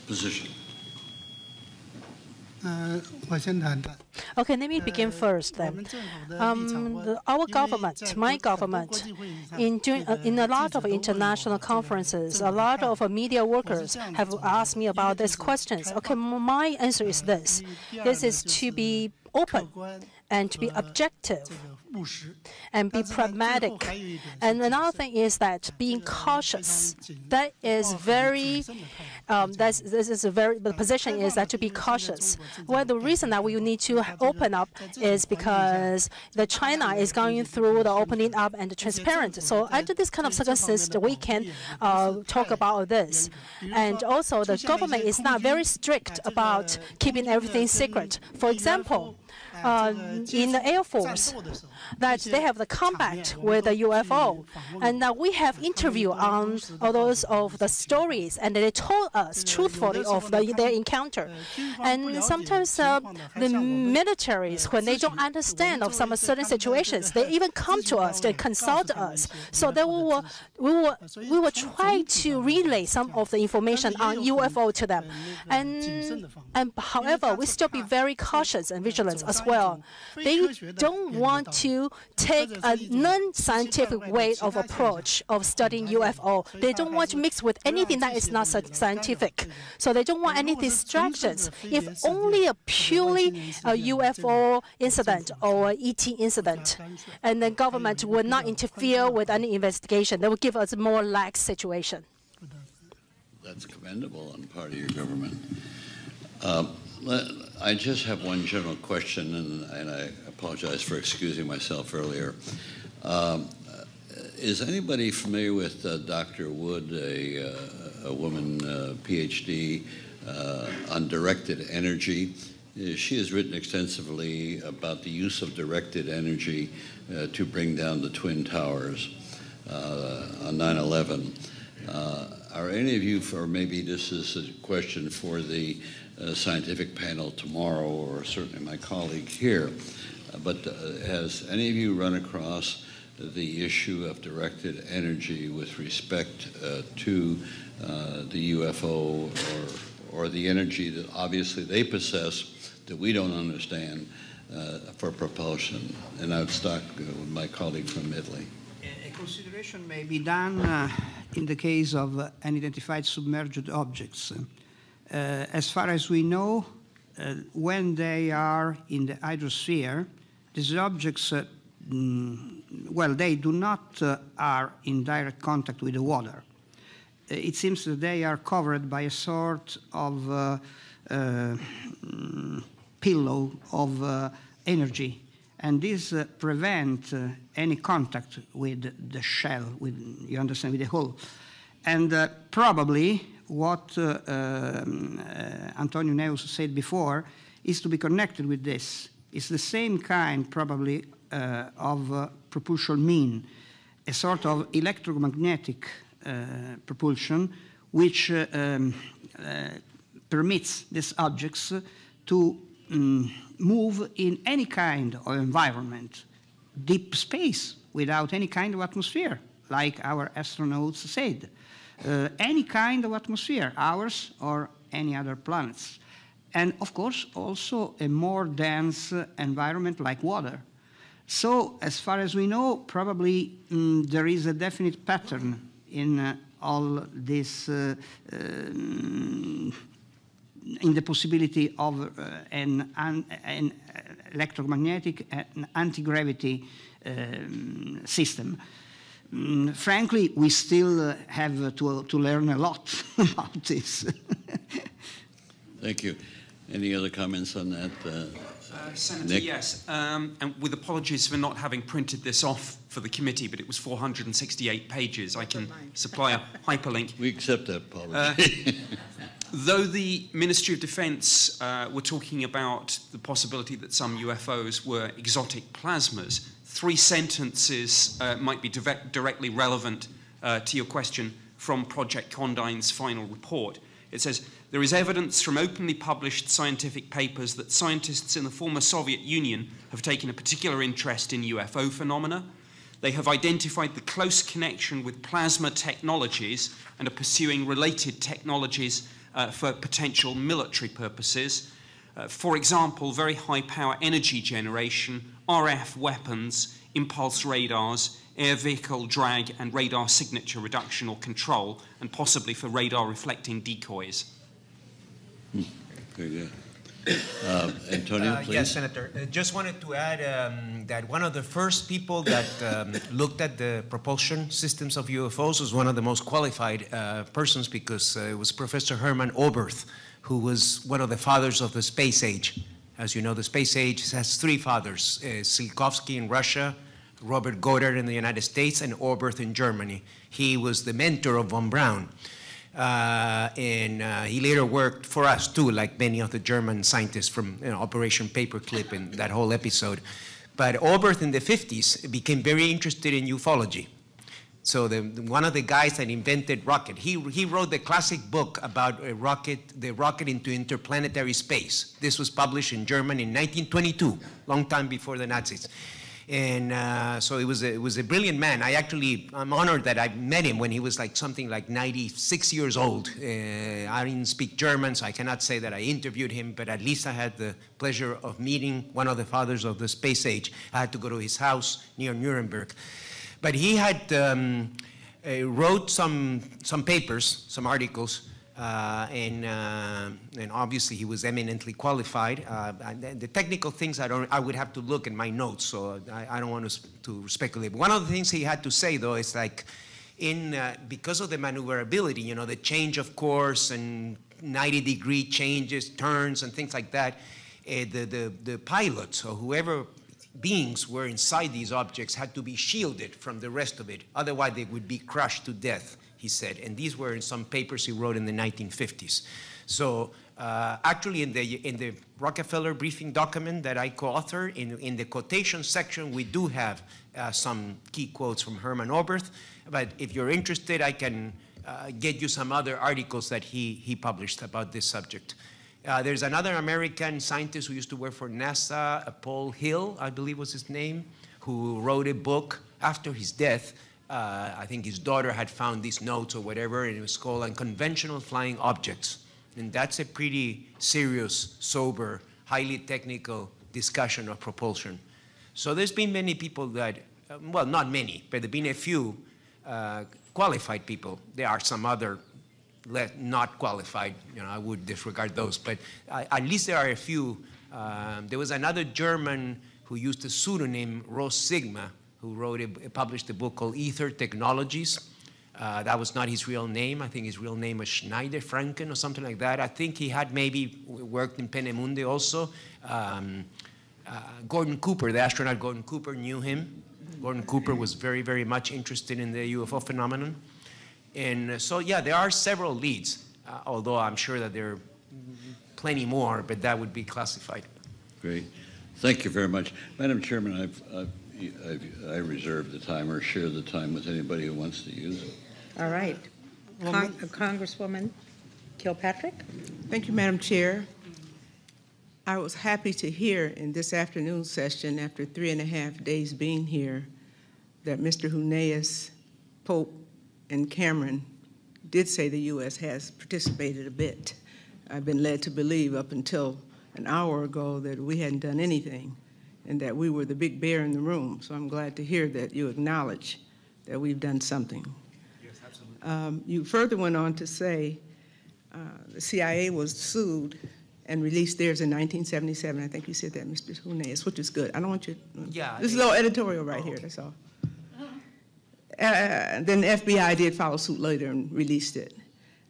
position? Okay, let me begin first then. Our government, my government, in a lot of international conferences, a lot of media workers have asked me about these questions. Okay, my answer is this. This is to be open and to be objective and be pragmatic. And another thing is that being cautious. That is very, the position is that to be cautious. Well, the reason that we need to open up is because China is going through the opening up and the transparent. So under this kind of circumstances, we can talk about this. And also, the government is not very strict about keeping everything secret. For example, in the Air Force that they have the combat with the UFO. And we have interview on all those of the stories, and they told us truthfully of their encounter. And sometimes the militaries, when they don't understand of some certain situations, they even come to us to consult us. So that we will try to relay some of the information on UFO to them. And however, we still be very cautious and vigilant as well. They don't want to take a non-scientific way of approach of studying UFO. They don't want to mix with anything that is not scientific. So they don't want any distractions. If only a purely UFO incident or ET incident, and the government will not interfere with any investigation, they will give us a more lax situation. That's commendable on the part of your government. I just have one general question, and I apologize for excusing myself earlier. Is anybody familiar with Dr. Wood, a woman PhD on directed energy? She has written extensively about the use of directed energy to bring down the Twin Towers on 9/11. Are any of you, or maybe this is a question for the scientific panel tomorrow, or certainly my colleague here, but has any of you run across the issue of directed energy with respect to the UFO or the energy that obviously they possess that we don't understand for propulsion? And I would start with my colleague from Italy. A consideration may be done in the case of unidentified submerged objects. As far as we know, when they are in the hydrosphere, these objects, well, they do not are in direct contact with the water. It seems that they are covered by a sort of pillow of energy, and this prevents any contact with the shell, with, you understand, with the hull. And probably what Antonio Neus said before is to be connected with this. It's the same kind, probably, of propulsion mean, a sort of electromagnetic propulsion which permits these objects to move in any kind of environment, deep space, without any kind of atmosphere, like our astronauts said. Any kind of atmosphere, ours or any other planets. And of course, also a more dense environment like water. So as far as we know, probably there is a definite pattern in all this, in the possibility of an electromagnetic and anti-gravity system. Frankly, we still have to learn a lot about this. Thank you. Any other comments on that? Senator, Nick? yes. And with apologies for not having printed this off for the committee, but it was 468 pages. I can supply a hyperlink. We accept that apology. Though the Ministry of Defence were talking about the possibility that some UFOs were exotic plasmas, 3 sentences might be directly relevant to your question from Project Condine's final report. It says, there is evidence from openly published scientific papers that scientists in the former Soviet Union have taken a particular interest in UFO phenomena. They have identified the close connection with plasma technologies and are pursuing related technologies for potential military purposes. For example, very high power energy generation, RF weapons, impulse radars, air vehicle drag and radar signature reduction or control, and possibly for radar reflecting decoys. Very good. Antonio, please. Yes, Senator. Just wanted to add that one of the first people that looked at the propulsion systems of UFOs was one of the most qualified persons, because it was Professor Hermann Oberth, who was one of the fathers of the space age. As you know, the space age has 3 fathers, Tsiolkovsky in Russia, Robert Goddard in the United States, and Oberth in Germany. He was the mentor of von Braun. And he later worked for us too, like many of the German scientists from Operation Paperclip and that whole episode. But Oberth in the 50s became very interested in ufology. So one of the guys that invented rocket, he wrote the classic book about the rocket into interplanetary space. This was published in German in 1922, long time before the Nazis. And so it was a brilliant man. I'm honored that I met him when he was something like 96 years old. I didn't speak German, so I cannot say that I interviewed him, but at least I had the pleasure of meeting one of the fathers of the space age. I had to go to his house near Nuremberg. But he had wrote some papers, some articles, and obviously he was eminently qualified. The technical things I would have to look in my notes, so I don't want to speculate. One of the things he had to say though is because of the maneuverability, the change of course and 90-degree changes, turns and things like that, the pilots or whoever beings were inside these objects had to be shielded from the rest of it. Otherwise, they would be crushed to death, he said. And these were in some papers he wrote in the 1950s. So actually, in the Rockefeller briefing document that I co-authored, in the quotation section, we do have some key quotes from Hermann Oberth. But if you're interested, I can get you some other articles that he published about this subject. There's another American scientist who used to work for NASA, Paul Hill, I believe was his name, who wrote a book after his death. I think his daughter had found these notes or whatever, and it was called Unconventional Flying Objects. And that's a pretty serious, sober, highly technical discussion of propulsion. So there's been many people that, well, not many, but there have been a few qualified people. There are some other not qualified, I would disregard those, but at least there are a few. There was another German who used the pseudonym Ross Sigma, who published a book called Ether Technologies. That was not his real name. I think his real name was Schneider Franken or something like that. I think he had maybe worked in Peenemünde also. Gordon Cooper, the astronaut Gordon Cooper, knew him. Gordon Cooper was very, very much interested in the UFO phenomenon. And so, yeah, there are several leads, although I'm sure that there are plenty more, but that would be classified. Great. Thank you very much. Madam Chairman, I reserve the time or share the time with anybody who wants to use it. All right. Congresswoman Kilpatrick. Thank you, Madam Chair. I was happy to hear in this afternoon session, after 3.5 days being here, that Mr. Huneeus, Pope, and Cameron did say the U.S. has participated a bit. I've been led to believe up until an hour ago that we hadn't done anything and that we were the big bear in the room. So I'm glad to hear that you acknowledge that we've done something. Yes, absolutely. You further went on to say the CIA was sued and released theirs in 1977. I think you said that, Mr. Huneeus, which is good. I don't want you, yeah, this is a little editorial right here, that's all. Then the FBI did follow suit later and released it.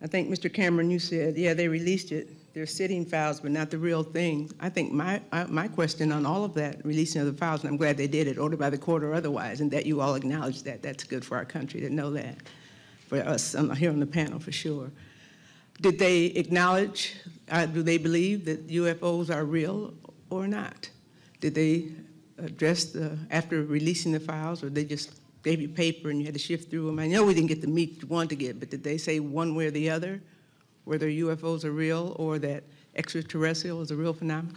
I think, Mr. Cameron, you said, yeah, they released it. They're sitting files, but not the real thing. I think my question on all of that, releasing of the files, and I'm glad they did it, ordered by the court or otherwise, and that you all acknowledge that. That's good for our country to know that, for us here on the panel for sure. Did they acknowledge, do they believe that UFOs are real or not? Did they address after releasing the files, or they just gave you paper and you had to shift through them? I know we didn't get the meat you wanted to get, but did they say one way or the other, whether UFOs are real or that extraterrestrial is a real phenomenon?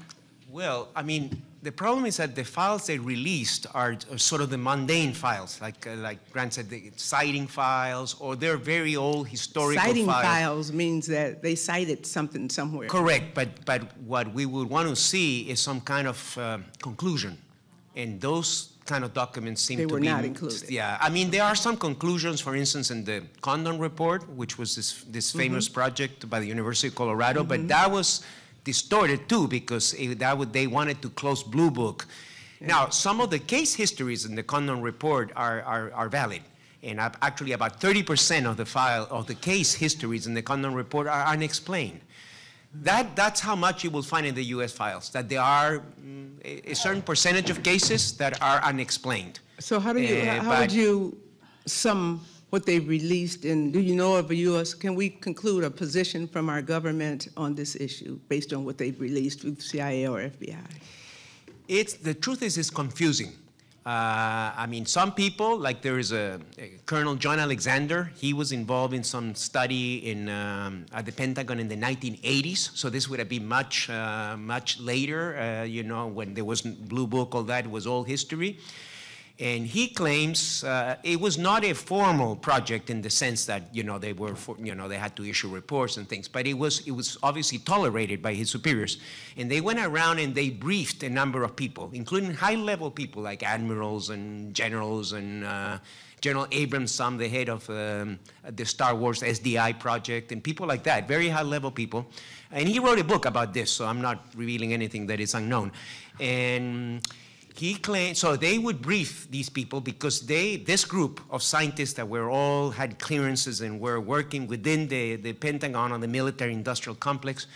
Well, I mean, the problem is that the files they released are sort of the mundane files, like Grant said, the sighting files, or they're very old historical Citing files. files means that they cited something somewhere. Correct, but what we would want to see is some kind of conclusion, and those kind of documents seem to be— They were not included. Yeah, I mean, there are some conclusions, for instance, in the Condon Report, which was this famous project by the University of Colorado, but that was distorted too, because they wanted to close Blue Book. Yeah. Now, some of the case histories in the Condon Report are valid, and actually about 30% of the case histories in the Condon Report are unexplained. That's how much you will find in the U.S. files, that there are a certain percentage of cases that are unexplained. So how would you sum what they've released, and do you know of a U.S., can we conclude a position from our government on this issue based on what they've released with CIA or FBI? The truth is, it's confusing. I mean, some people, like there is a Colonel John Alexander, he was involved in some study at the Pentagon in the 1980s, so this would have been much later, you know, when there wasn't Blue Book, all that, it was all history. And he claims it was not a formal project in the sense that, you know, they had to issue reports and things, but it was obviously tolerated by his superiors. And they went around and they briefed a number of people, including high-level people like admirals and generals and General Abrams, the head of the Star Wars SDI project, and people like that, very high-level people. And he wrote a book about this, so I'm not revealing anything that is unknown. And he claimed, so they would brief these people because this group of scientists that had clearances and were working within the Pentagon on the military-industrial complex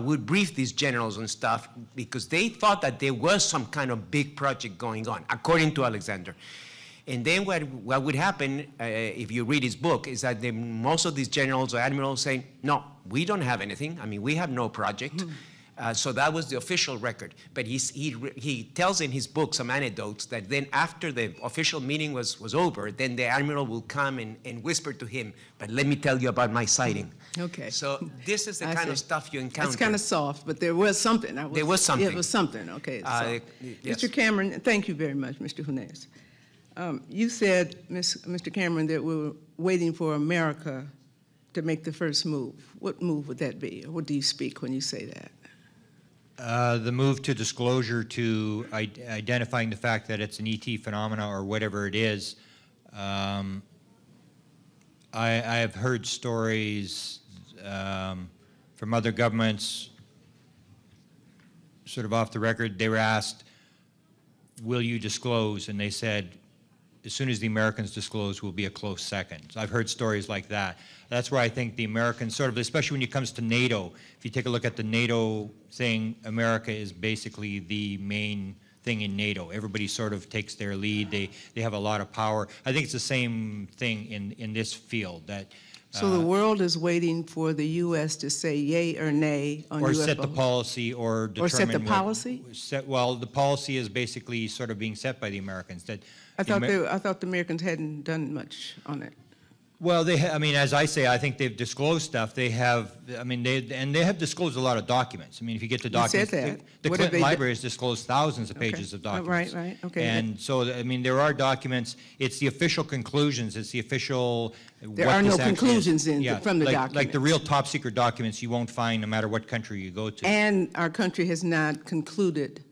would brief these generals and stuff because they thought that there was some kind of big project going on, according to Alexander. And then what would happen, if you read his book, is that most of these generals or admirals say, no, we don't have anything. I mean, we have no project. So that was the official record. But he tells in his book some anecdotes that then after the official meeting was over, then the admiral will come and whisper to him, but let me tell you about my sighting. Okay. So this is the kind of stuff you encounter. It's kind of soft, but there was something. There was something. It was something, okay. Yes. Mr. Cameron, thank you very much, Mr. Hunes. You said, Mr. Cameron, that we were waiting for America to make the first move. What move would that be? Or what do you speak when you say that? The move to disclosure to identifying the fact that it's an ET phenomena or whatever it is. I have heard stories from other governments, sort of off the record. They were asked, will you disclose? And they said, as soon as the Americans disclose, we'll be a close second. So I've heard stories like that. That's where I think the Americans sort of, especially when it comes to NATO, if you take a look at the NATO thing, America is basically the main thing in NATO. Everybody sort of takes their lead. They have a lot of power. I think it's the same thing in this field. That so the world is waiting for the U.S. to say yay or nay on UFO? Or set the policy or determine. Or set the policy? Well, the policy is basically sort of being set by the Americans. I thought the Americans hadn't done much on it. Well, I mean, as I say, I think they've disclosed stuff. They have, I mean, they have disclosed a lot of documents. I mean, if you get the documents, the Clinton Library has disclosed thousands of pages of documents. Right, okay. And so, I mean, there are documents. It's the official conclusions. It's the official. There are no conclusions from the documents. Like the real top secret documents you won't find no matter what country you go to. And our country has not concluded.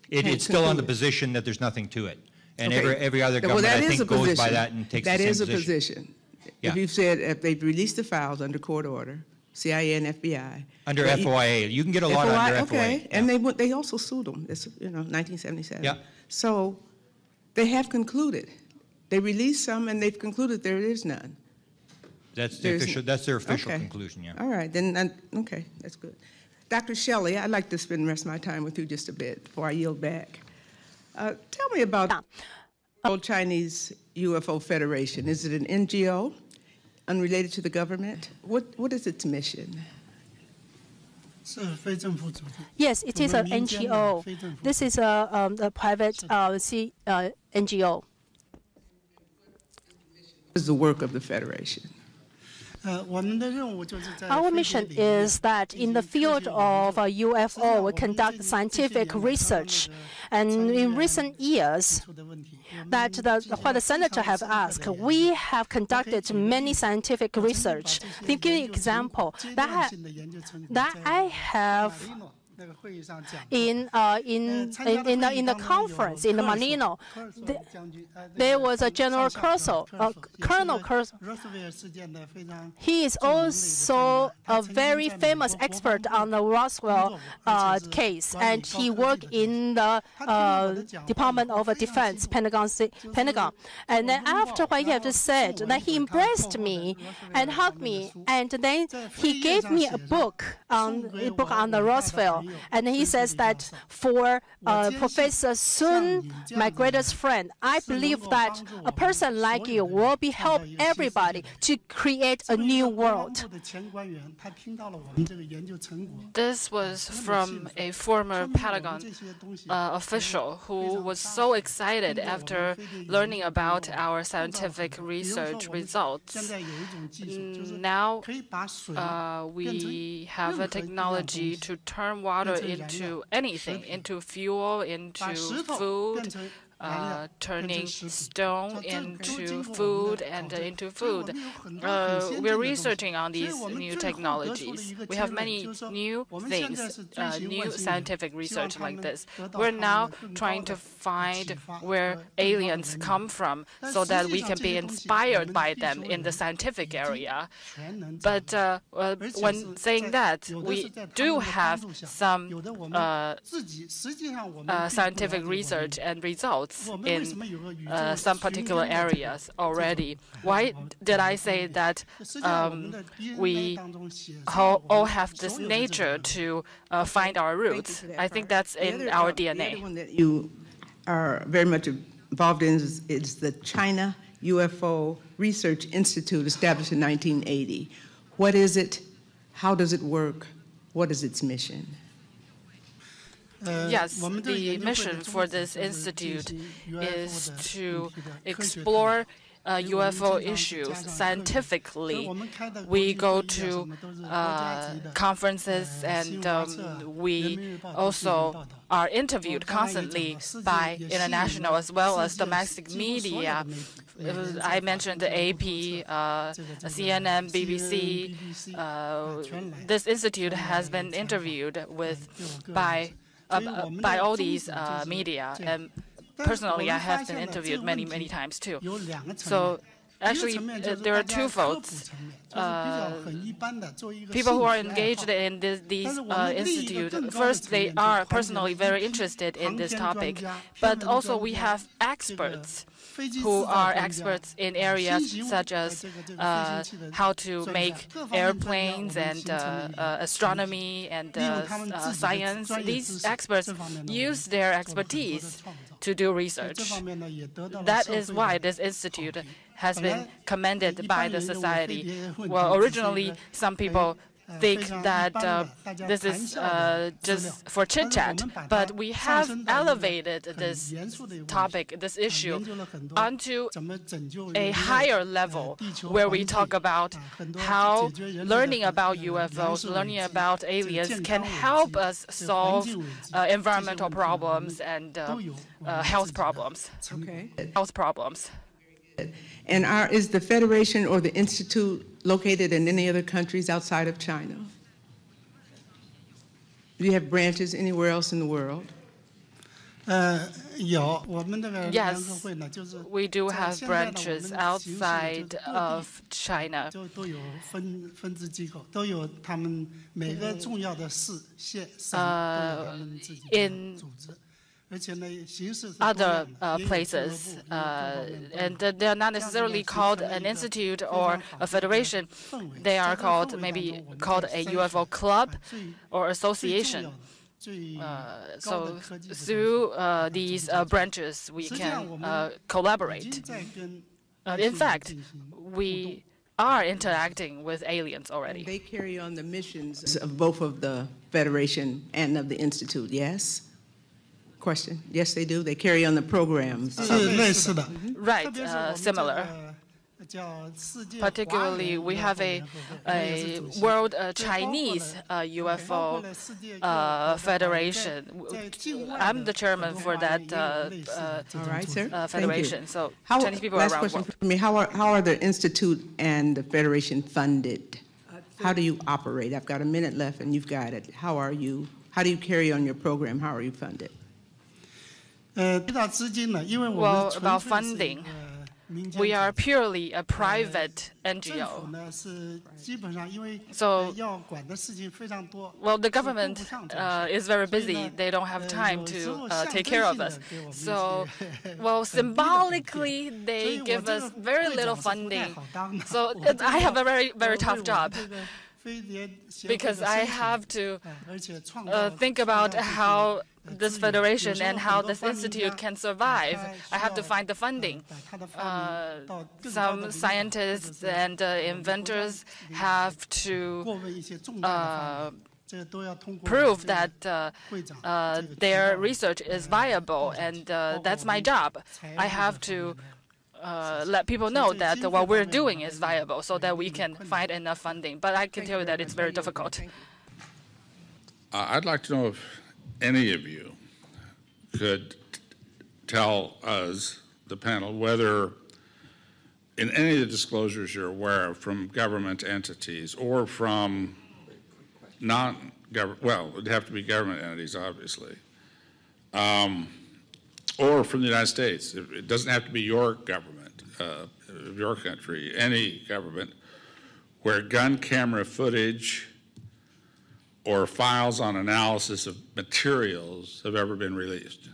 It's still on the position that there's nothing to it. And every other government, I think, goes by that and takes the same position. That is a position. Yeah. If you've said, if they've released the files under court order, CIA and FBI. Under FOIA. You can get a lot under FOIA. Okay, yeah. and they also sued them, it's, 1977. Yeah. So they have concluded. They released some and they've concluded there is none. That's their official conclusion, yeah. All right, then, okay, that's good. Dr. Shelley, I'd like to spend the rest of my time with you just a bit before I yield back. Tell me about the Chinese UFO Federation. Is it an NGO, unrelated to the government? What is its mission? Yes, it is an NGO. This is a private NGO. What is the work of the Federation? Our mission is that in the field of UFO, we conduct scientific research. And in recent years, what the senator have asked, we have conducted many scientific research. To give you an example, that I have in the conference in Manila, there was a Colonel Curso. He is also a very famous expert on the Roswell case, and he worked in the Department of Defense, Pentagon. And then after what he had just said, then he embraced me and hugged me, and then he gave me a book on the Roosevelt, and he says that for Professor Sun, my greatest friend, I believe that a person like you will be help everybody to create a new world. This was from a former Pentagon official who was so excited after learning about our scientific research results. Now we have a technology to turn water into anything, into fuel, into food, turning stone into food and into food. We're researching on these new technologies. We have many new things, new scientific research like this. We're now trying to find where aliens come from so that we can be inspired by them in the scientific area. But when saying that, we do have some scientific research and results in some particular areas already. Why did I say that we all have this nature to find our roots? I think that's in our DNA. The other one that you are very much involved in is the China UFO Research Institute, established in 1980. What is it? How does it work? What is its mission? Yes, the mission for this institute is to explore UFO issues scientifically. We go to conferences, and we also are interviewed constantly by international as well as domestic media. I mentioned the AP, CNN, BBC. This institute has been interviewed by all these media, and personally, I have been interviewed many, many times too. So actually, there are two folds. People who are engaged in these institutes, first, they are personally very interested in this topic, but also we have experts who are experts in areas such as how to make airplanes and astronomy and science. These experts use their expertise to do research. That is why this institute has been commended by the society. Well, originally, some people think that this is just for chit-chat, but we have elevated this topic, this issue, onto a higher level where we talk about how learning about UFOs, learning about aliens can help us solve environmental problems and health problems. Okay. Health problems. And is the Federation or the Institute located in any other countries outside of China? Do you have branches anywhere else in the world? Yes, we do have branches outside of China. In other places, and they're not necessarily called an institute or a federation. They are called maybe called a UFO club or association. So through these branches, we can collaborate. In fact, we are interacting with aliens already. They carry on the missions of both of the Federation and of the Institute, yes? Question. Yes, they do. They carry on the programs. Right, similar. Particularly, we have a World Chinese UFO Federation. I'm the chairman for that federation. So Chinese people are around. Last question for me: How are the Institute and the Federation funded? How do you operate? I've got a minute left, and you've got it. How do you carry on your program? How are you funded? Well, about funding, we are purely a private NGO. So, well, the government is very busy. They don't have time to take care of us. So, well, symbolically, they give us very little funding. So I have a very, very tough job. because I have to think about how this federation and how this institute can survive. I have to find the funding. Some scientists and inventors have to prove that their research is viable, and that's my job. I have to let people know that what we're doing is viable so that we can find enough funding. But I can tell you that it's very difficult. I'd like to know if any of you could tell us, the panel, whether in any of the disclosures you're aware of from government entities or from non-government, well, it would have to be government entities, obviously, or from the United States. It doesn't have to be your government, your country, any government, where gun camera footage or files on analysis of materials have ever been released.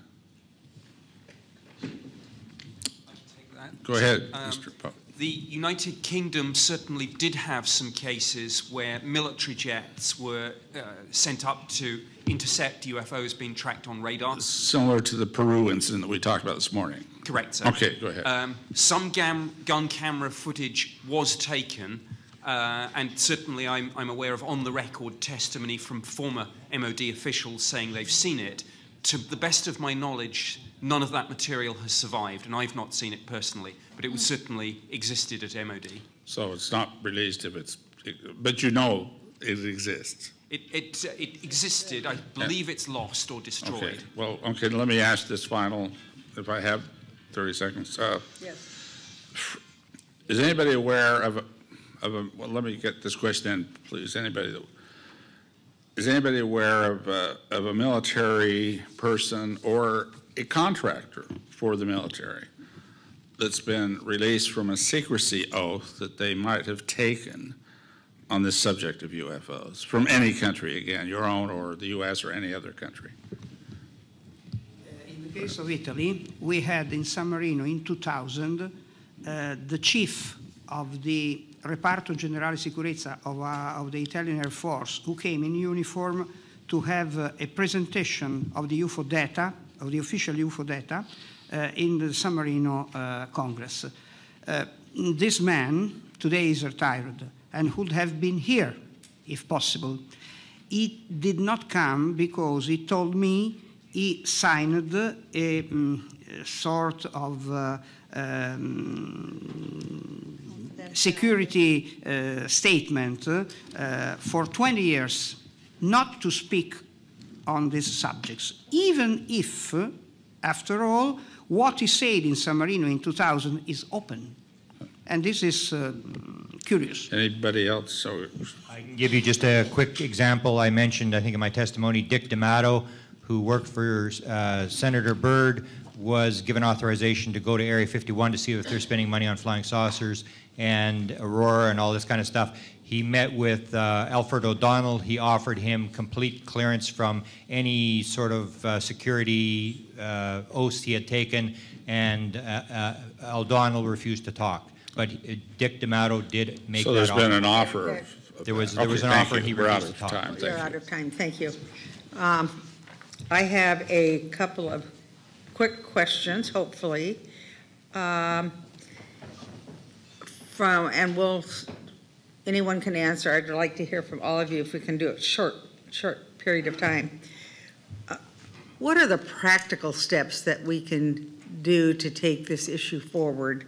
Go ahead, Mr. Pope. The United Kingdom certainly did have some cases where military jets were sent up to intercept UFOs being tracked on radar. Similar to the Peru incident that we talked about this morning. Correct, sir. Okay, go ahead. Some gun camera footage was taken, and certainly I'm aware of on-the-record testimony from former MOD officials saying they've seen it. To the best of my knowledge, none of that material has survived, and I've not seen it personally, but it was certainly existed at MOD. So it's not released if it's, but you know it exists. It existed. I believe it's lost or destroyed. Okay. Well, okay, let me ask this final, if I have 30 seconds. Yes. Is anybody aware of well, let me get this question in, please. Is anybody aware of a military person or a contractor for the military that's been released from a secrecy oath that they might have taken on this subject of UFOs from any country, again, your own or the U.S. or any other country? In the case of Italy, we had in San Marino in 2000 the chief of the Reparto Generale Sicurezza of the Italian Air Force, who came in uniform to have a presentation of the UFO data, of the official UFO data, in the San Marino Congress. This man today is retired and would have been here if possible. He did not come because he told me he signed a sort of security statement for 20 years not to speak on these subjects, even if, after all, what he said in San Marino in 2000 is open. And this is curious. Anybody else? So I can give you just a quick example. I mentioned, I think in my testimony, Dick D'Amato, who worked for Senator Byrd, was given authorization to go to Area 51 to see if they're spending money on flying saucers and Aurora and all this kind of stuff. He met with Alfred O'Donnell. He offered him complete clearance from any sort of security oaths he had taken, and O'Donnell refused to talk. But Dick D'Amato did make that offer. So there's been an offer. There was an offer, and he refused to talk. We're out of time. Thank you. I have a couple of quick questions, hopefully, anyone can answer. I'd like to hear from all of you if we can do it short period of time. What are the practical steps that we can do to take this issue forward?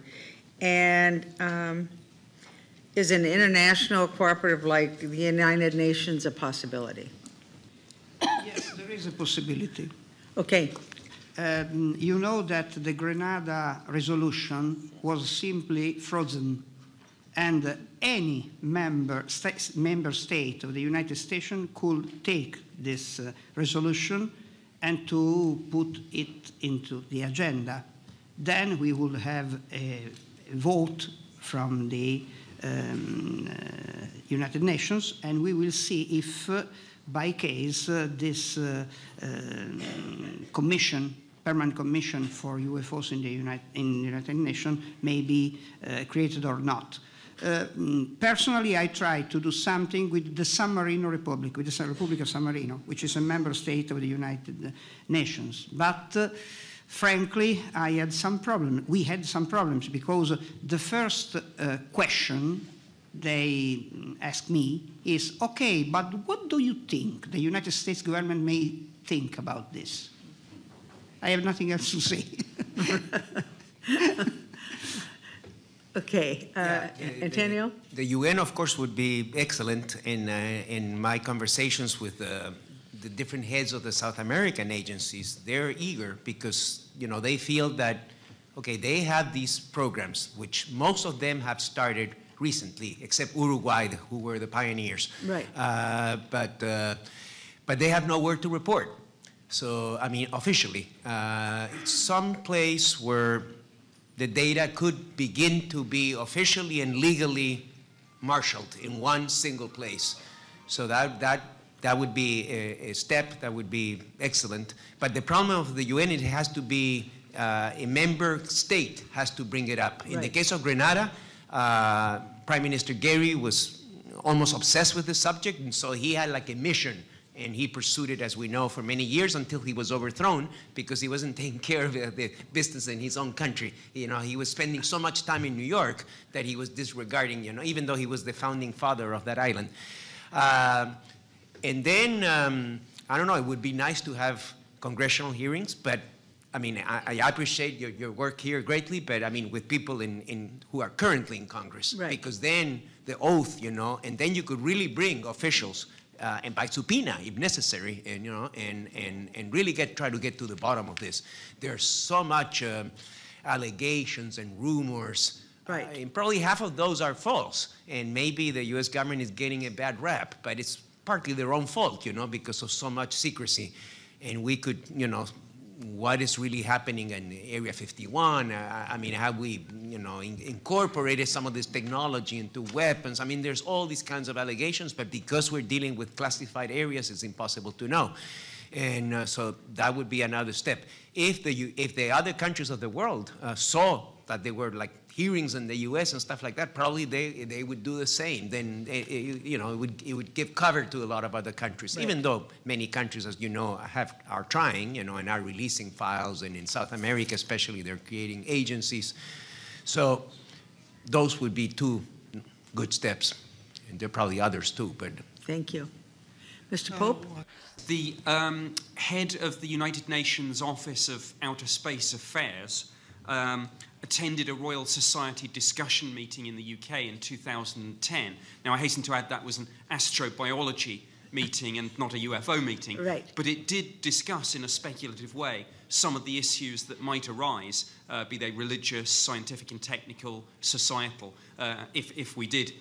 And is an international cooperative like the United Nations a possibility? Yes, there is a possibility. Okay. You know that the Grenada resolution was simply frozen, and any member state of the United States could take this resolution and to put it into the agenda. Then we will have a vote from the United Nations, and we will see if by case this permanent commission for UFOs in the United Nations may be created or not. Personally, I tried to do something with the San Marino Republic, with the Republic of San Marino, which is a member state of the United Nations. But frankly, I had some problems. We had some problems because the first question they asked me is, okay, but what do you think the United States government may think about this? I have nothing else to say. Okay, Antonio? The UN, of course, would be excellent in my conversations with the different heads of the South American agencies. They're eager because, you know, they feel that, okay, they have these programs, which most of them have started recently, except Uruguay, who were the pioneers. Right. But they have nowhere to report. So, I mean, officially, some place where the data could begin to be officially and legally marshaled in one single place. So that would be a step that would be excellent. But the problem of the UN, it has to be a member state has to bring it up. In the case of Grenada, Prime Minister Gary was almost obsessed with the subject, and so he had like a mission, and he pursued it, as we know, for many years until he was overthrown because he wasn't taking care of the business in his own country. You know, he was spending so much time in New York that he was disregarding, you know, even though he was the founding father of that island. And then, I don't know, it would be nice to have congressional hearings, but I mean, I appreciate your work here greatly, but I mean, with people who are currently in Congress, because then the oath, you know, and then you could really bring officials and by subpoena, if necessary, and you know, and really try to get to the bottom of this. There's so much allegations and rumors, and probably half of those are false. And maybe the U.S. government is getting a bad rap, but it's partly their own fault, you know, because of so much secrecy. And we could, you know, what is really happening in Area 51? I mean, have we, you know, incorporated some of this technology into weapons? I mean, there's all these kinds of allegations, but because we're dealing with classified areas, it's impossible to know. And so that would be another step. If the other countries of the world saw that there were like hearings in the U.S. and stuff like that, probably they would do the same. Then you know, it would give cover to a lot of other countries, even though many countries, as you know, are trying, you know, and are releasing files, and in South America especially, they're creating agencies. So those would be two good steps, and there are probably others too. But thank you, Mr. Pope. The head of the United Nations Office of Outer Space Affairs attended a Royal Society discussion meeting in the UK in 2010. Now, I hasten to add that was an astrobiology meeting and not a UFO meeting. Right. But it did discuss in a speculative way some of the issues that might arise, be they religious, scientific and technical, societal, if we did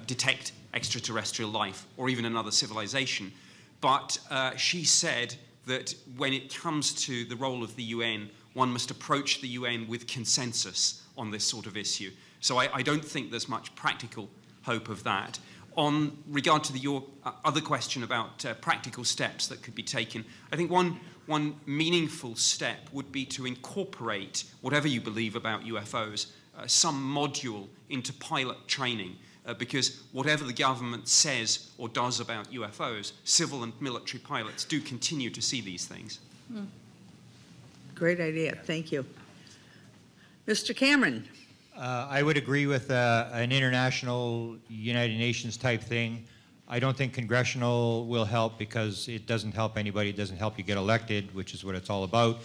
detect extraterrestrial life or even another civilization. But she said that when it comes to the role of the UN, one must approach the UN with consensus on this sort of issue. So I don't think there's much practical hope of that. On regard to your other question about practical steps that could be taken, I think one meaningful step would be to incorporate, whatever you believe about UFOs, some module into pilot training. Because whatever the government says or does about UFOs, civil and military pilots do continue to see these things. Great idea. Thank you. Mr. Cameron. I would agree with an international United Nations type thing. I don't think congressional will help because it doesn't help anybody. It doesn't help you get elected, which is what it's all about.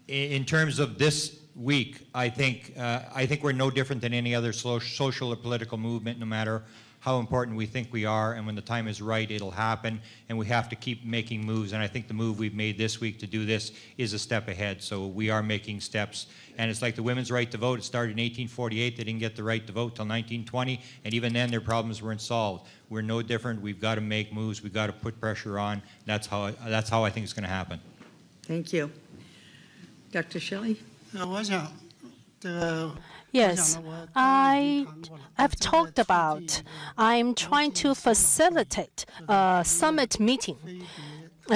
In terms of this week, I think we're no different than any other social or political movement, no matter how important we think we are, and when the time is right, it'll happen, and we have to keep making moves, and I think the move we've made this week to do this is a step ahead, so we are making steps, and it's like the women's right to vote. It started in 1848. They didn't get the right to vote till 1920, and even then their problems weren't solved. We're no different. We've got to make moves. We've got to put pressure on. That's how I think it's going to happen. Thank you. Dr. Shelley? Yes, I've talked about, I'm trying to facilitate a summit meeting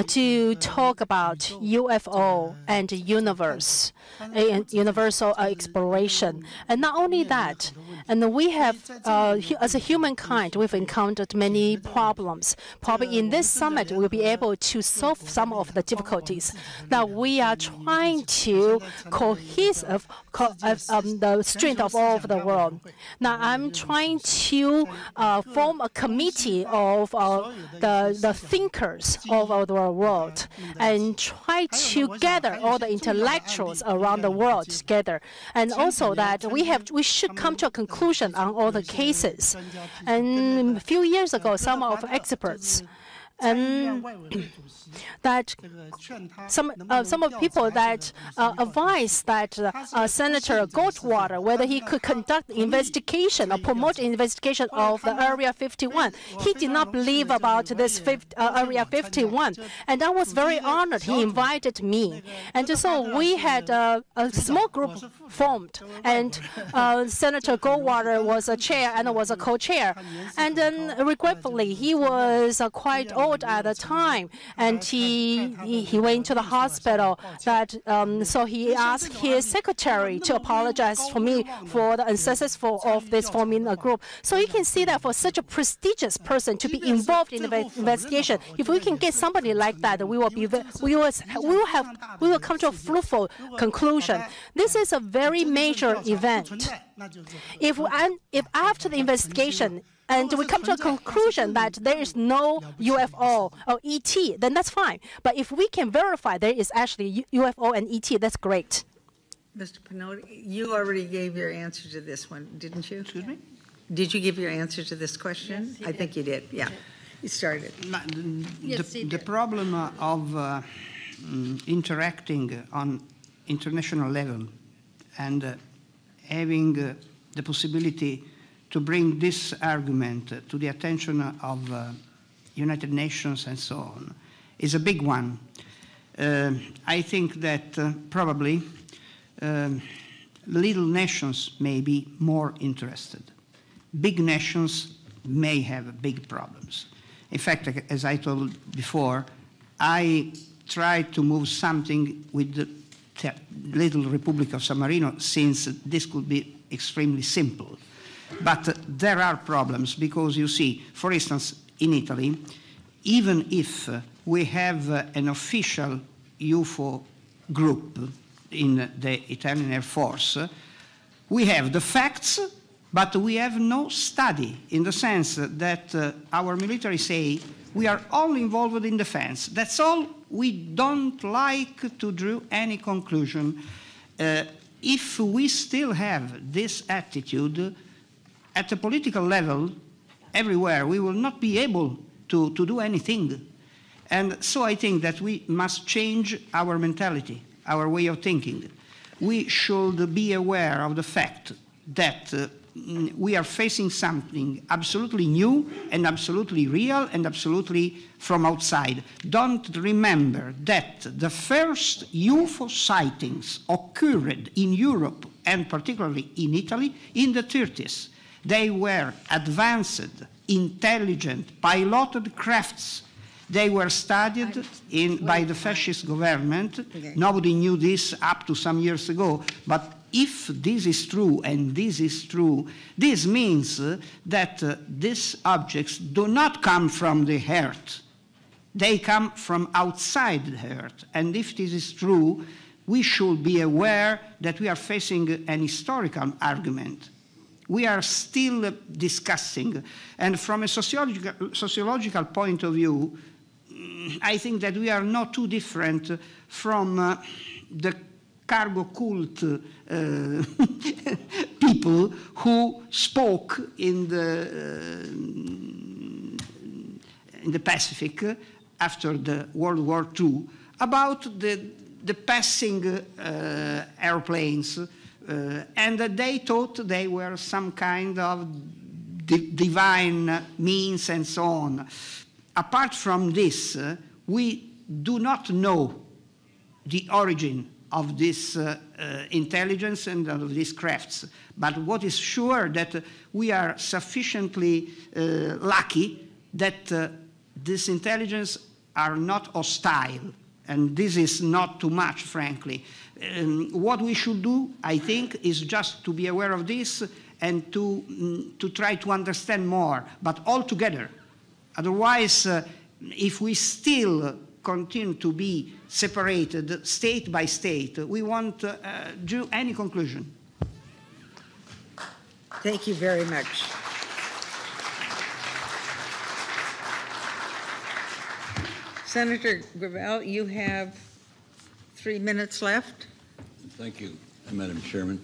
to talk about UFO and universe, and universal exploration. And not only that, And we have, as a humankind, we've encountered many problems. Probably in this summit, we'll be able to solve some of the difficulties. Now, we are trying to cohesive the strength of all over the world. Now, I'm trying to form a committee of the thinkers all over the world and try to gather all the intellectuals around the world together. And also that we should come to a conclusion on all the cases. And a few years ago, some of experts and that some of people that advised that Senator Goldwater, whether he could conduct investigation or promote investigation of the Area 51. He did not believe about this Area 51, and I was very honored. He invited me, and so we had a small group formed, and Senator Goldwater was a chair and I was a co-chair, and then regretfully he was quite old at the time, and he went to the hospital. That so he asked his secretary to apologize for me for the unsuccessful of this forming a group. So you can see that for such a prestigious person to be involved in the investigation, if we can get somebody like that, we will come to a fruitful conclusion. This is a very major event. If after the investigation and we come to a conclusion that there is no UFO or ET, then that's fine. But if we can verify there is actually UFO and ET, that's great. Mr. Pinotti, you already gave your answer to this one, didn't you? Excuse me? Did you give your answer to this question? Yes, I think you did, yeah. You started. The problem of interacting on international level and having the possibility to bring this argument to the attention of United Nations and so on is a big one. I think that probably little nations may be more interested. Big nations may have big problems. In fact, as I told before, I tried to move something with the little Republic of San Marino, since this could be extremely simple. But there are problems because, you see, for instance, in Italy, even if we have an official UFO group in the Italian Air Force, we have the facts, but we have no study, in the sense that our military say we are all involved in defense. That's all. We don't like to draw any conclusion. If we still have this attitude, at the political level, everywhere, we will not be able to do anything. And so I think that we must change our mentality, our way of thinking. We should be aware of the fact that we are facing something absolutely new and absolutely real and absolutely from outside. Don't remember that the first UFO sightings occurred in Europe and particularly in Italy in the 30s. They were advanced, intelligent, piloted crafts. They were studied by the fascist government. Okay. Nobody knew this up to some years ago. But if this is true, and this is true, this means that these objects do not come from the Earth. They come from outside the Earth. And if this is true, we should be aware that we are facing an historical argument. We are still discussing. And from a sociological point of view, I think that we are not too different from the cargo cult people who spoke in the Pacific after the World War II about the passing airplanes. And they thought they were some kind of divine means and so on. Apart from this, we do not know the origin of this intelligence and of these crafts. But what is sure that we are sufficiently lucky that this intelligence are not hostile. And this is not too much, frankly. What we should do, I think, is just to be aware of this and to try to understand more, but all together. Otherwise, if we still continue to be separated state by state, we won't draw any conclusion. Thank you very much. Senator Gravel, you have 3 minutes left. Thank you, Madam Chairman.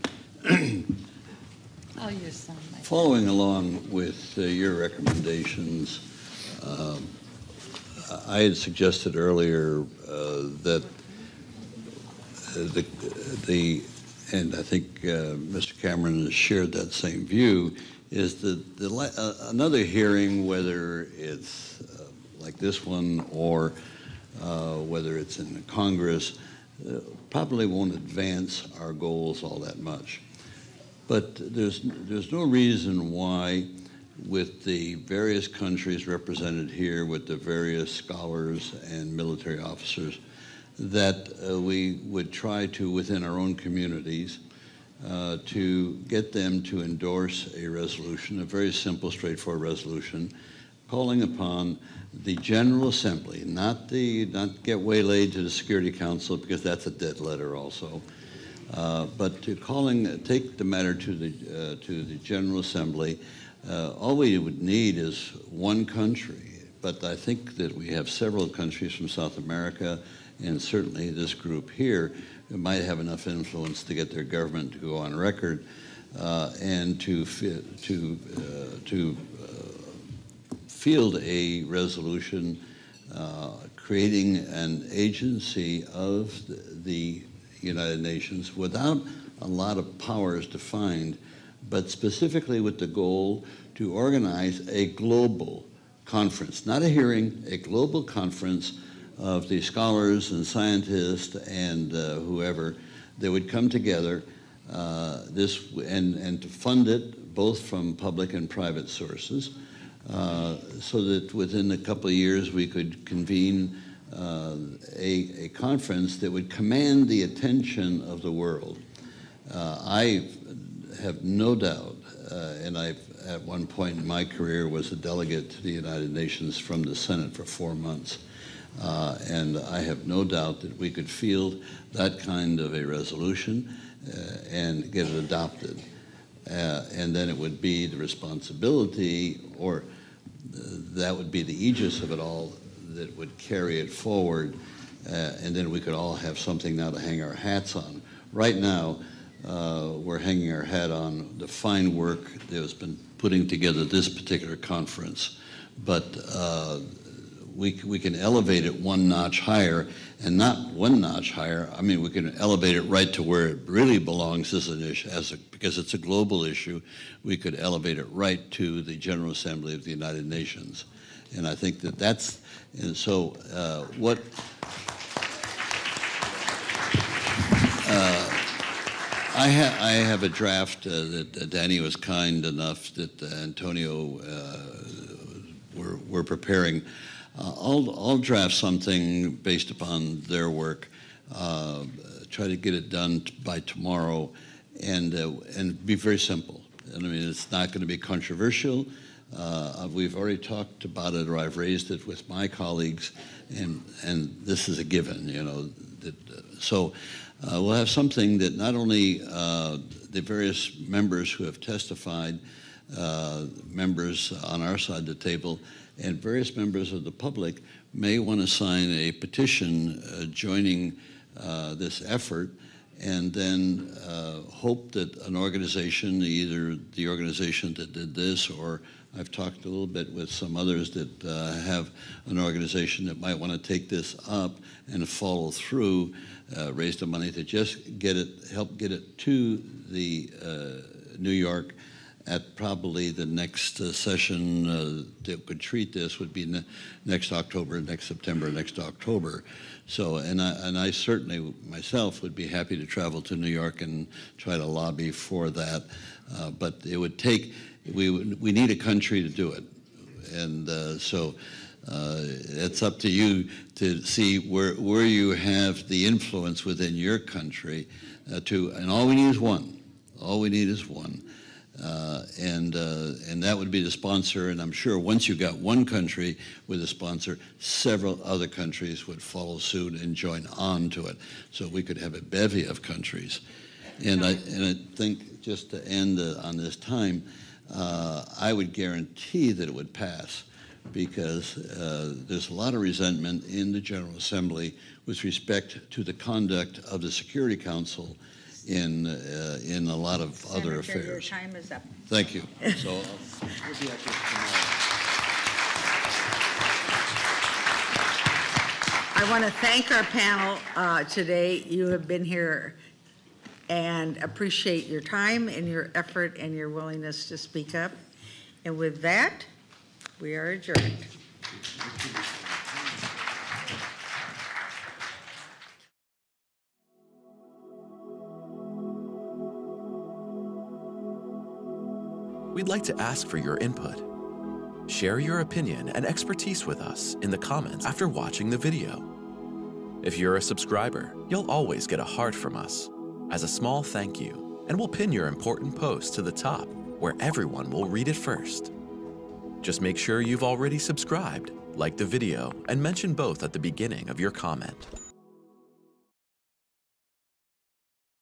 Oh, your son. Following along with your recommendations, I had suggested earlier that and I think Mr. Cameron has shared that same view, is that another hearing, whether it's like this one or whether it's in Congress, probably won't advance our goals all that much. But there's no reason why, with the various countries represented here, with the various scholars and military officers, that we would try to, within our own communities, to get them to endorse a resolution, a very simple, straightforward resolution, calling upon the General Assembly, not get waylaid to the Security Council, because that's a dead letter also, but to take the matter to the General Assembly. All we would need is one country, but I think that we have several countries from South America, and certainly this group here might have enough influence to get their government to go on record and to field a resolution creating an agency of the United Nations without a lot of powers defined, but specifically with the goal to organize a global conference, not a hearing, a global conference of the scholars and scientists and whoever that would come together and to fund it both from public and private sources, so that within a couple of years we could convene a conference that would command the attention of the world. I have no doubt, and I at one point in my career was a delegate to the United Nations from the Senate for 4 months, and I have no doubt that we could field that kind of a resolution and get it adopted. And then it would be the responsibility, or that would be the aegis of it all, that would carry it forward, and then we could all have something now to hang our hats on. Right now, we're hanging our hat on the fine work that has been putting together this particular conference, but we can elevate it one notch higher, and not one notch higher. I mean, we can elevate it right to where it really belongs as an issue, because it's a global issue. We could elevate it right to the General Assembly of the United Nations, and I think that that's. And so, what? I have a draft that Danny was kind enough that Antonio were preparing. I'll draft something based upon their work, try to get it done by tomorrow, and be very simple. And I mean, it's not going to be controversial. We've already talked about it, or I've raised it with my colleagues, and this is a given, you know. So we'll have something that not only the various members who have testified, members on our side of the table, and various members of the public may want to sign a petition joining this effort, and then hope that an organization, either the organization that did this, or I've talked a little bit with some others that have an organization that might want to take this up and follow through, raise the money to just help get it to the New York at probably the next session that could treat this would be next October, next September, next October. So, and I certainly myself would be happy to travel to New York and try to lobby for that. But it would take, we need a country to do it. And so it's up to you to see where you have the influence within your country and all we need is one. All we need is one. And that would be the sponsor, and I'm sure once you got one country with a sponsor, several other countries would follow suit and join on to it. So we could have a bevy of countries. And I think, just to end on this time, I would guarantee that it would pass, because there's a lot of resentment in the General Assembly with respect to the conduct of the Security Council in a lot of other affairs. Your time is up. Thank you. So we'll be at this tomorrow. I want to thank our panel today. You have been here, and appreciate your time and your effort and your willingness to speak up. And with that, we are adjourned. We'd like to ask for your input. Share your opinion and expertise with us in the comments after watching the video. If you're a subscriber, you'll always get a heart from us as a small thank you, and we'll pin your important post to the top where everyone will read it first. Just make sure you've already subscribed, like the video, and mention both at the beginning of your comment.